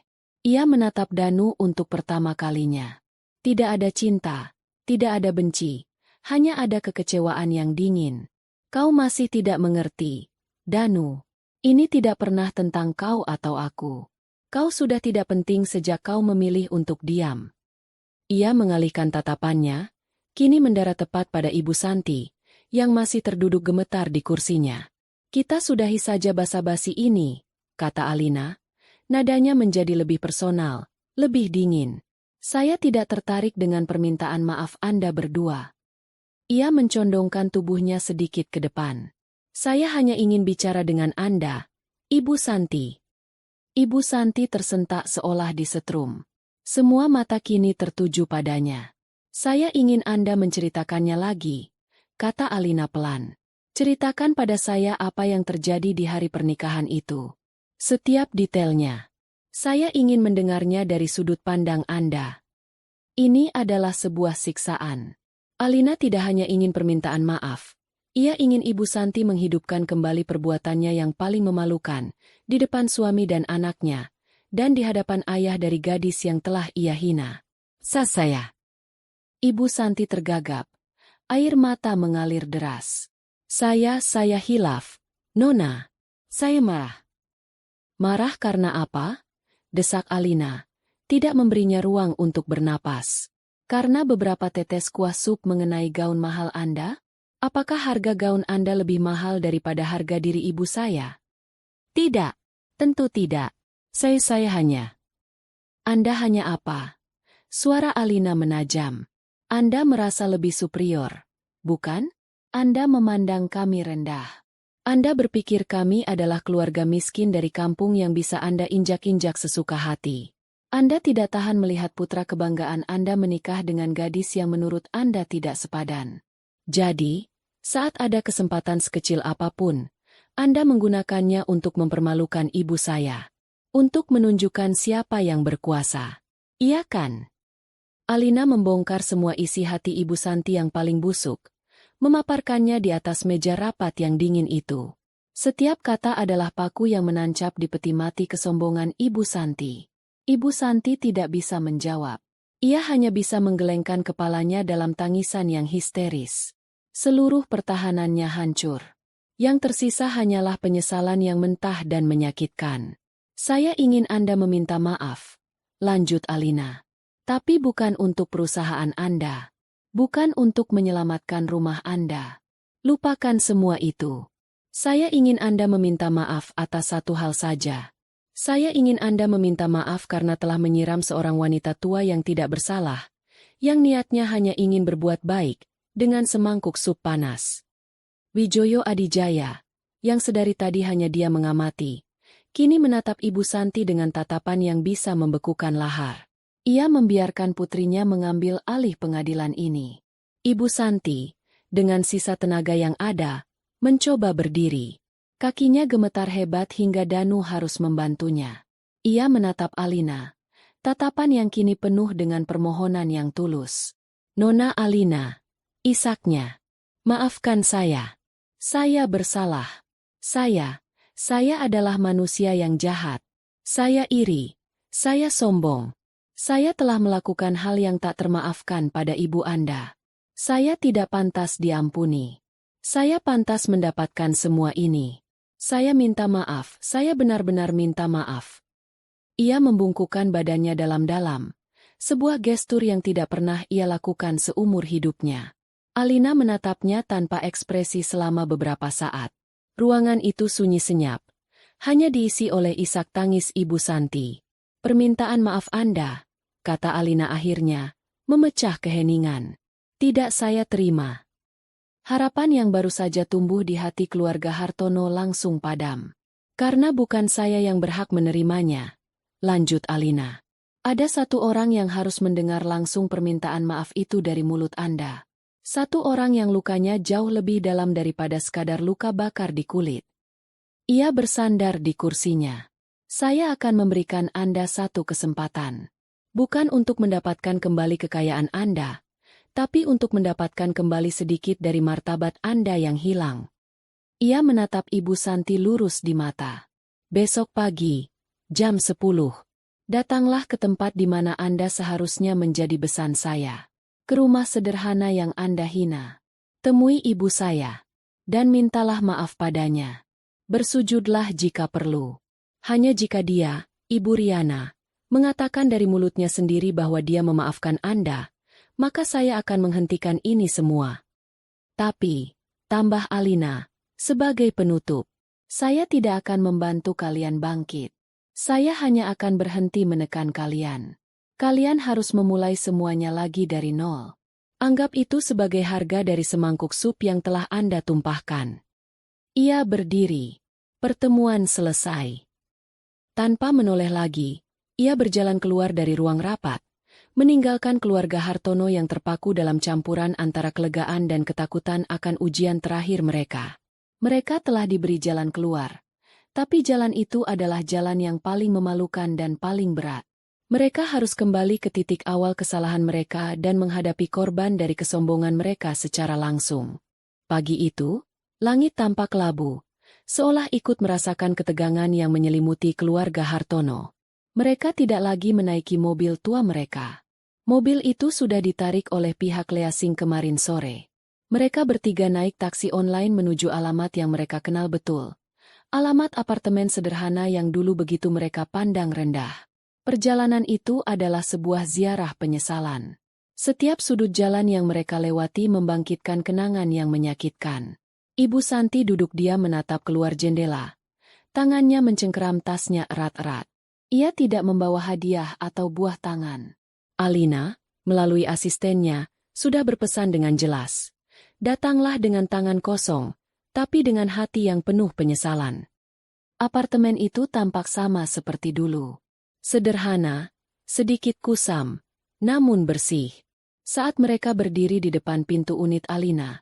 Ia menatap Danu untuk pertama kalinya. Tidak ada cinta, tidak ada benci, hanya ada kekecewaan yang dingin. Kau masih tidak mengerti, Danu. Ini tidak pernah tentang kau atau aku. Kau sudah tidak penting sejak kau memilih untuk diam. Ia mengalihkan tatapannya, kini mendarat tepat pada Ibu Santi, yang masih terduduk gemetar di kursinya. Kita sudahi saja basa-basi ini, kata Alina. Nadanya menjadi lebih personal, lebih dingin. Saya tidak tertarik dengan permintaan maaf Anda berdua. Ia mencondongkan tubuhnya sedikit ke depan. Saya hanya ingin bicara dengan Anda, Ibu Santi. Ibu Santi tersentak seolah disetrum. Semua mata kini tertuju padanya. Saya ingin Anda menceritakannya lagi, kata Alina pelan. Ceritakan pada saya apa yang terjadi di hari pernikahan itu. Setiap detailnya. Saya ingin mendengarnya dari sudut pandang Anda. Ini adalah sebuah siksaan. Alina tidak hanya ingin permintaan maaf. Ia ingin Ibu Santi menghidupkan kembali perbuatannya yang paling memalukan, di depan suami dan anaknya, dan di hadapan ayah dari gadis yang telah ia hina. Saya. Ibu Santi tergagap. Air mata mengalir deras. Saya hilaf. Nona. Saya marah. Marah karena apa? Desak Alina. Tidak memberinya ruang untuk bernapas. Karena beberapa tetes kuah sup mengenai gaun mahal Anda? Apakah harga gaun Anda lebih mahal daripada harga diri ibu saya? Tidak. Tentu tidak. Saya hanya. Anda hanya apa? Suara Alina menajam. Anda merasa lebih superior, bukan? Anda memandang kami rendah. Anda berpikir kami adalah keluarga miskin dari kampung yang bisa Anda injak-injak sesuka hati. Anda tidak tahan melihat putra kebanggaan Anda menikah dengan gadis yang menurut Anda tidak sepadan. Jadi, saat ada kesempatan sekecil apapun, Anda menggunakannya untuk mempermalukan ibu saya. Untuk menunjukkan siapa yang berkuasa. Iya kan? Alina membongkar semua isi hati Ibu Santi yang paling busuk, memaparkannya di atas meja rapat yang dingin itu. Setiap kata adalah paku yang menancap di peti mati kesombongan Ibu Santi. Ibu Santi tidak bisa menjawab. Ia hanya bisa menggelengkan kepalanya dalam tangisan yang histeris. Seluruh pertahanannya hancur. Yang tersisa hanyalah penyesalan yang mentah dan menyakitkan. Saya ingin Anda meminta maaf, lanjut Alina. Tapi bukan untuk perusahaan Anda. Bukan untuk menyelamatkan rumah Anda. Lupakan semua itu. Saya ingin Anda meminta maaf atas satu hal saja. Saya ingin Anda meminta maaf karena telah menyiram seorang wanita tua yang tidak bersalah, yang niatnya hanya ingin berbuat baik, dengan semangkuk sup panas. Wijoyo Adijaya, yang sedari tadi hanya dia mengamati, kini menatap Ibu Santi dengan tatapan yang bisa membekukan lahar. Ia membiarkan putrinya mengambil alih pengadilan ini. Ibu Santi, dengan sisa tenaga yang ada, mencoba berdiri. Kakinya gemetar hebat hingga Danu harus membantunya. Ia menatap Alina, tatapan yang kini penuh dengan permohonan yang tulus. Nona Alina, isaknya. Maafkan saya. Saya bersalah. Saya adalah manusia yang jahat. Saya iri. Saya sombong. Saya telah melakukan hal yang tak termaafkan pada ibu Anda. Saya tidak pantas diampuni. Saya pantas mendapatkan semua ini. Saya minta maaf, saya benar-benar minta maaf. Ia membungkukkan badannya dalam-dalam. Sebuah gestur yang tidak pernah ia lakukan seumur hidupnya. Alina menatapnya tanpa ekspresi selama beberapa saat. Ruangan itu sunyi senyap. Hanya diisi oleh isak tangis Ibu Santi. Permintaan maaf Anda, kata Alina akhirnya, memecah keheningan. Tidak saya terima. Harapan yang baru saja tumbuh di hati keluarga Hartono langsung padam. Karena bukan saya yang berhak menerimanya, lanjut Alina. Ada satu orang yang harus mendengar langsung permintaan maaf itu dari mulut Anda. Satu orang yang lukanya jauh lebih dalam daripada sekadar luka bakar di kulit. Ia bersandar di kursinya. Saya akan memberikan Anda satu kesempatan. Bukan untuk mendapatkan kembali kekayaan Anda, tapi untuk mendapatkan kembali sedikit dari martabat Anda yang hilang. Ia menatap Ibu Santi lurus di mata. Besok pagi, jam 10, datanglah ke tempat di mana Anda seharusnya menjadi besan saya. Ke rumah sederhana yang Anda hina. Temui ibu saya. Dan mintalah maaf padanya. Bersujudlah jika perlu. Hanya jika dia, Ibu Riana, mengatakan dari mulutnya sendiri bahwa dia memaafkan Anda, maka saya akan menghentikan ini semua. Tapi, tambah Alina, sebagai penutup, saya tidak akan membantu kalian bangkit. Saya hanya akan berhenti menekan kalian. Kalian harus memulai semuanya lagi dari nol. Anggap itu sebagai harga dari semangkuk sup yang telah Anda tumpahkan. Ia berdiri. Pertemuan selesai. Tanpa menoleh lagi, ia berjalan keluar dari ruang rapat, meninggalkan keluarga Hartono yang terpaku dalam campuran antara kelegaan dan ketakutan akan ujian terakhir mereka. Mereka telah diberi jalan keluar, tapi jalan itu adalah jalan yang paling memalukan dan paling berat. Mereka harus kembali ke titik awal kesalahan mereka dan menghadapi korban dari kesombongan mereka secara langsung. Pagi itu, langit tampak kelabu, seolah ikut merasakan ketegangan yang menyelimuti keluarga Hartono. Mereka tidak lagi menaiki mobil tua mereka. Mobil itu sudah ditarik oleh pihak leasing kemarin sore. Mereka bertiga naik taksi online menuju alamat yang mereka kenal betul. Alamat apartemen sederhana yang dulu begitu mereka pandang rendah. Perjalanan itu adalah sebuah ziarah penyesalan. Setiap sudut jalan yang mereka lewati membangkitkan kenangan yang menyakitkan. Ibu Santi duduk diam menatap keluar jendela. Tangannya mencengkeram tasnya erat-erat. Ia tidak membawa hadiah atau buah tangan. Alina, melalui asistennya, sudah berpesan dengan jelas. Datanglah dengan tangan kosong, tapi dengan hati yang penuh penyesalan. Apartemen itu tampak sama seperti dulu. Sederhana, sedikit kusam, namun bersih. Saat mereka berdiri di depan pintu unit Alina,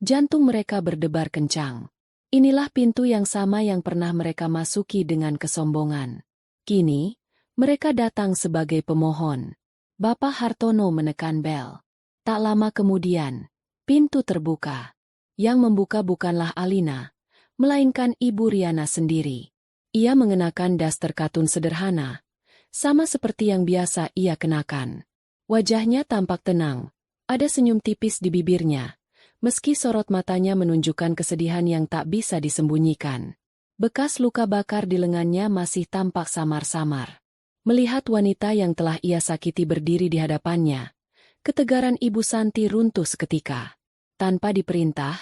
jantung mereka berdebar kencang. Inilah pintu yang sama yang pernah mereka masuki dengan kesombongan. Kini, mereka datang sebagai pemohon. Bapak Hartono menekan bel. Tak lama kemudian, pintu terbuka. Yang membuka bukanlah Alina, melainkan Ibu Riana sendiri. Ia mengenakan daster katun sederhana, sama seperti yang biasa ia kenakan. Wajahnya tampak tenang, ada senyum tipis di bibirnya, meski sorot matanya menunjukkan kesedihan yang tak bisa disembunyikan. Bekas luka bakar di lengannya masih tampak samar-samar. Melihat wanita yang telah ia sakiti berdiri di hadapannya, ketegaran Ibu Santi runtuh seketika. Tanpa diperintah,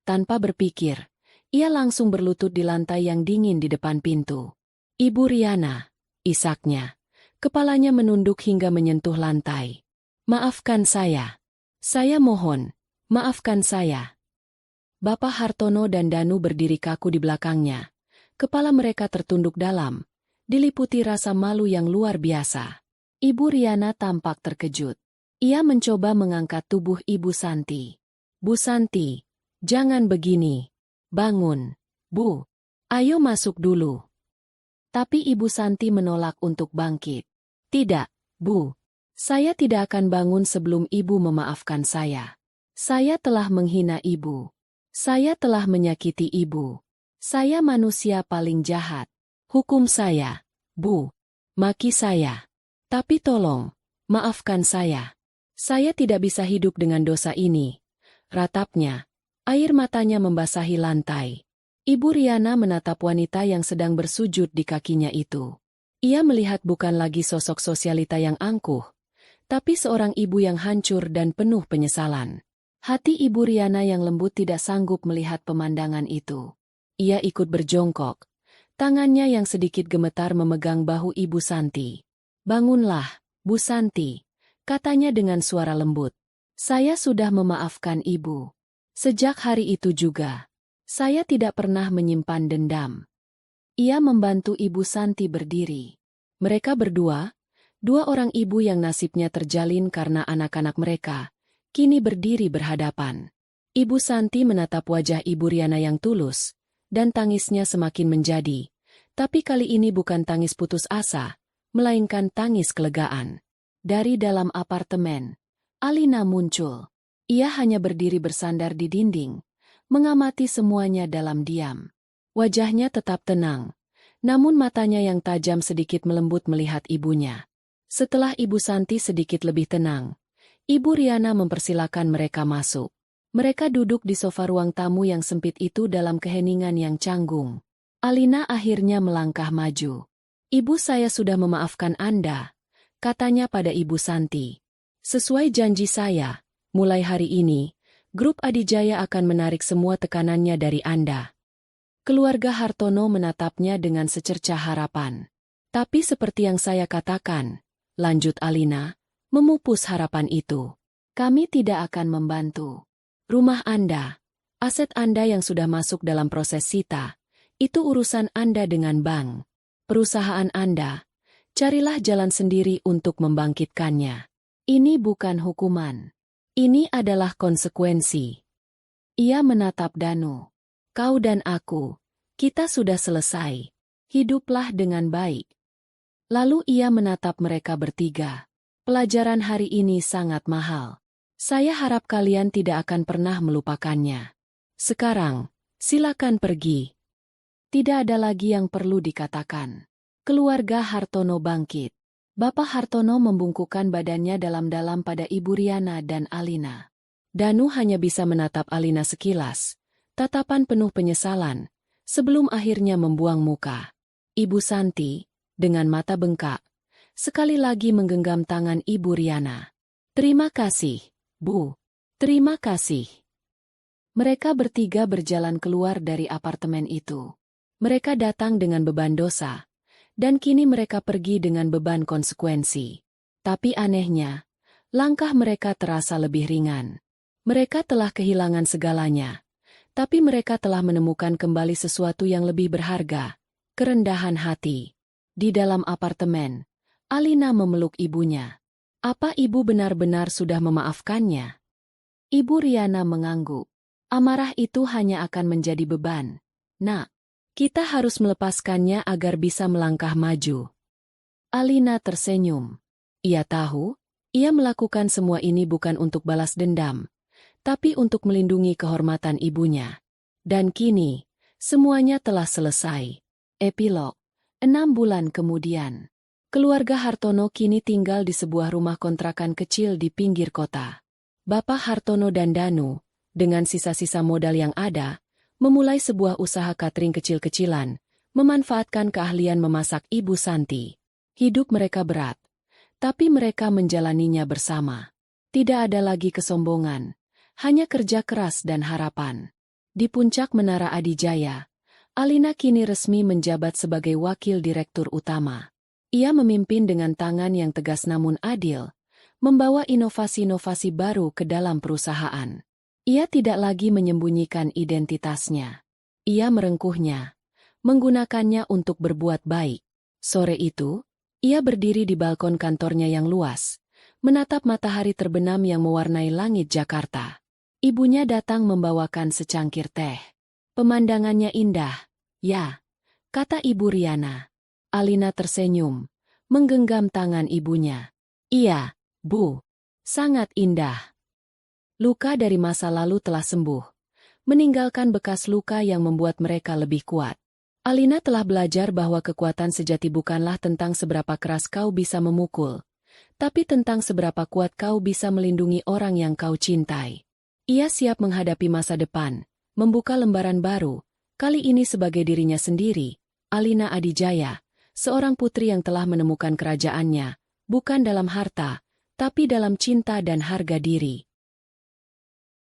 tanpa berpikir, ia langsung berlutut di lantai yang dingin di depan pintu. Ibu Riana, isaknya. Kepalanya menunduk hingga menyentuh lantai. Maafkan saya. Saya mohon, maafkan saya. Bapak Hartono dan Danu berdiri kaku di belakangnya. Kepala mereka tertunduk dalam, diliputi rasa malu yang luar biasa. Ibu Riana tampak terkejut. Ia mencoba mengangkat tubuh Ibu Santi. Bu Santi, jangan begini. Bangun, Bu. Ayo masuk dulu. Tapi Ibu Santi menolak untuk bangkit. Tidak, Bu. Saya tidak akan bangun sebelum Ibu memaafkan saya. Saya telah menghina Ibu. Saya telah menyakiti Ibu. Saya manusia paling jahat. Hukum saya, Bu. Maki saya. Tapi tolong, maafkan saya. Saya tidak bisa hidup dengan dosa ini. Ratapnya, air matanya membasahi lantai. Ibu Riana menatap wanita yang sedang bersujud di kakinya itu. Ia melihat bukan lagi sosok sosialita yang angkuh, tapi seorang ibu yang hancur dan penuh penyesalan. Hati Ibu Riana yang lembut tidak sanggup melihat pemandangan itu. Ia ikut berjongkok. Tangannya yang sedikit gemetar memegang bahu Ibu Santi. Bangunlah, Bu Santi, katanya dengan suara lembut. Saya sudah memaafkan Ibu. Sejak hari itu juga, saya tidak pernah menyimpan dendam. Ia membantu Ibu Santi berdiri. Mereka berdua, dua orang ibu yang nasibnya terjalin karena anak-anak mereka, kini berdiri berhadapan. Ibu Santi menatap wajah Ibu Riana yang tulus, dan tangisnya semakin menjadi. Tapi kali ini bukan tangis putus asa, melainkan tangis kelegaan. Dari dalam apartemen, Alina muncul. Ia hanya berdiri bersandar di dinding, mengamati semuanya dalam diam. Wajahnya tetap tenang, namun matanya yang tajam sedikit melembut melihat ibunya. Setelah Ibu Santi sedikit lebih tenang, Ibu Riana mempersilakan mereka masuk. Mereka duduk di sofa ruang tamu yang sempit itu dalam keheningan yang canggung. Alina akhirnya melangkah maju. Ibu, saya sudah memaafkan Anda, katanya pada Ibu Santi. Sesuai janji saya, mulai hari ini, grup Adijaya akan menarik semua tekanannya dari Anda. Keluarga Hartono menatapnya dengan secercah harapan. Tapi seperti yang saya katakan, lanjut Alina, memupus harapan itu. Kami tidak akan membantu. Rumah Anda, aset Anda yang sudah masuk dalam proses sita, itu urusan Anda dengan bank. Perusahaan Anda, carilah jalan sendiri untuk membangkitkannya. Ini bukan hukuman. Ini adalah konsekuensi. Ia menatap Danu. Kau dan aku, kita sudah selesai. Hiduplah dengan baik. Lalu ia menatap mereka bertiga. Pelajaran hari ini sangat mahal. Saya harap kalian tidak akan pernah melupakannya. Sekarang, silakan pergi. Tidak ada lagi yang perlu dikatakan. Keluarga Hartono bangkit. Bapak Hartono membungkukkan badannya dalam-dalam pada Ibu Riana dan Alina. Danu hanya bisa menatap Alina sekilas, tatapan penuh penyesalan, sebelum akhirnya membuang muka. Ibu Santi, dengan mata bengkak, sekali lagi menggenggam tangan Ibu Riana. Terima kasih, Bu. Terima kasih. Mereka bertiga berjalan keluar dari apartemen itu. Mereka datang dengan beban dosa, dan kini mereka pergi dengan beban konsekuensi. Tapi anehnya, langkah mereka terasa lebih ringan. Mereka telah kehilangan segalanya, tapi mereka telah menemukan kembali sesuatu yang lebih berharga, kerendahan hati. Di dalam apartemen, Alina memeluk ibunya. Apa ibu benar-benar sudah memaafkannya? Ibu Riana mengangguk. Amarah itu hanya akan menjadi beban. Nak, kita harus melepaskannya agar bisa melangkah maju. Alina tersenyum. Ia tahu, ia melakukan semua ini bukan untuk balas dendam, tapi untuk melindungi kehormatan ibunya. Dan kini, semuanya telah selesai. Epilog. 6 bulan kemudian, keluarga Hartono kini tinggal di sebuah rumah kontrakan kecil di pinggir kota. Bapak Hartono dan Danu, dengan sisa-sisa modal yang ada, memulai sebuah usaha catering kecil-kecilan, memanfaatkan keahlian memasak Ibu Santi. Hidup mereka berat, tapi mereka menjalaninya bersama. Tidak ada lagi kesombongan, hanya kerja keras dan harapan. Di puncak Menara Adijaya, Alina kini resmi menjabat sebagai wakil direktur utama. Ia memimpin dengan tangan yang tegas namun adil, membawa inovasi-inovasi baru ke dalam perusahaan. Ia tidak lagi menyembunyikan identitasnya. Ia merengkuhnya, menggunakannya untuk berbuat baik. Sore itu, ia berdiri di balkon kantornya yang luas, menatap matahari terbenam yang mewarnai langit Jakarta. Ibunya datang membawakan secangkir teh. Pemandangannya indah, ya, kata Ibu Riana. Alina tersenyum, menggenggam tangan ibunya. Iya, Bu, sangat indah. Luka dari masa lalu telah sembuh, meninggalkan bekas luka yang membuat mereka lebih kuat. Alina telah belajar bahwa kekuatan sejati bukanlah tentang seberapa keras kau bisa memukul, tapi tentang seberapa kuat kau bisa melindungi orang yang kau cintai. Ia siap menghadapi masa depan, membuka lembaran baru, kali ini sebagai dirinya sendiri, Alina Adijaya, seorang putri yang telah menemukan kerajaannya, bukan dalam harta, tapi dalam cinta dan harga diri.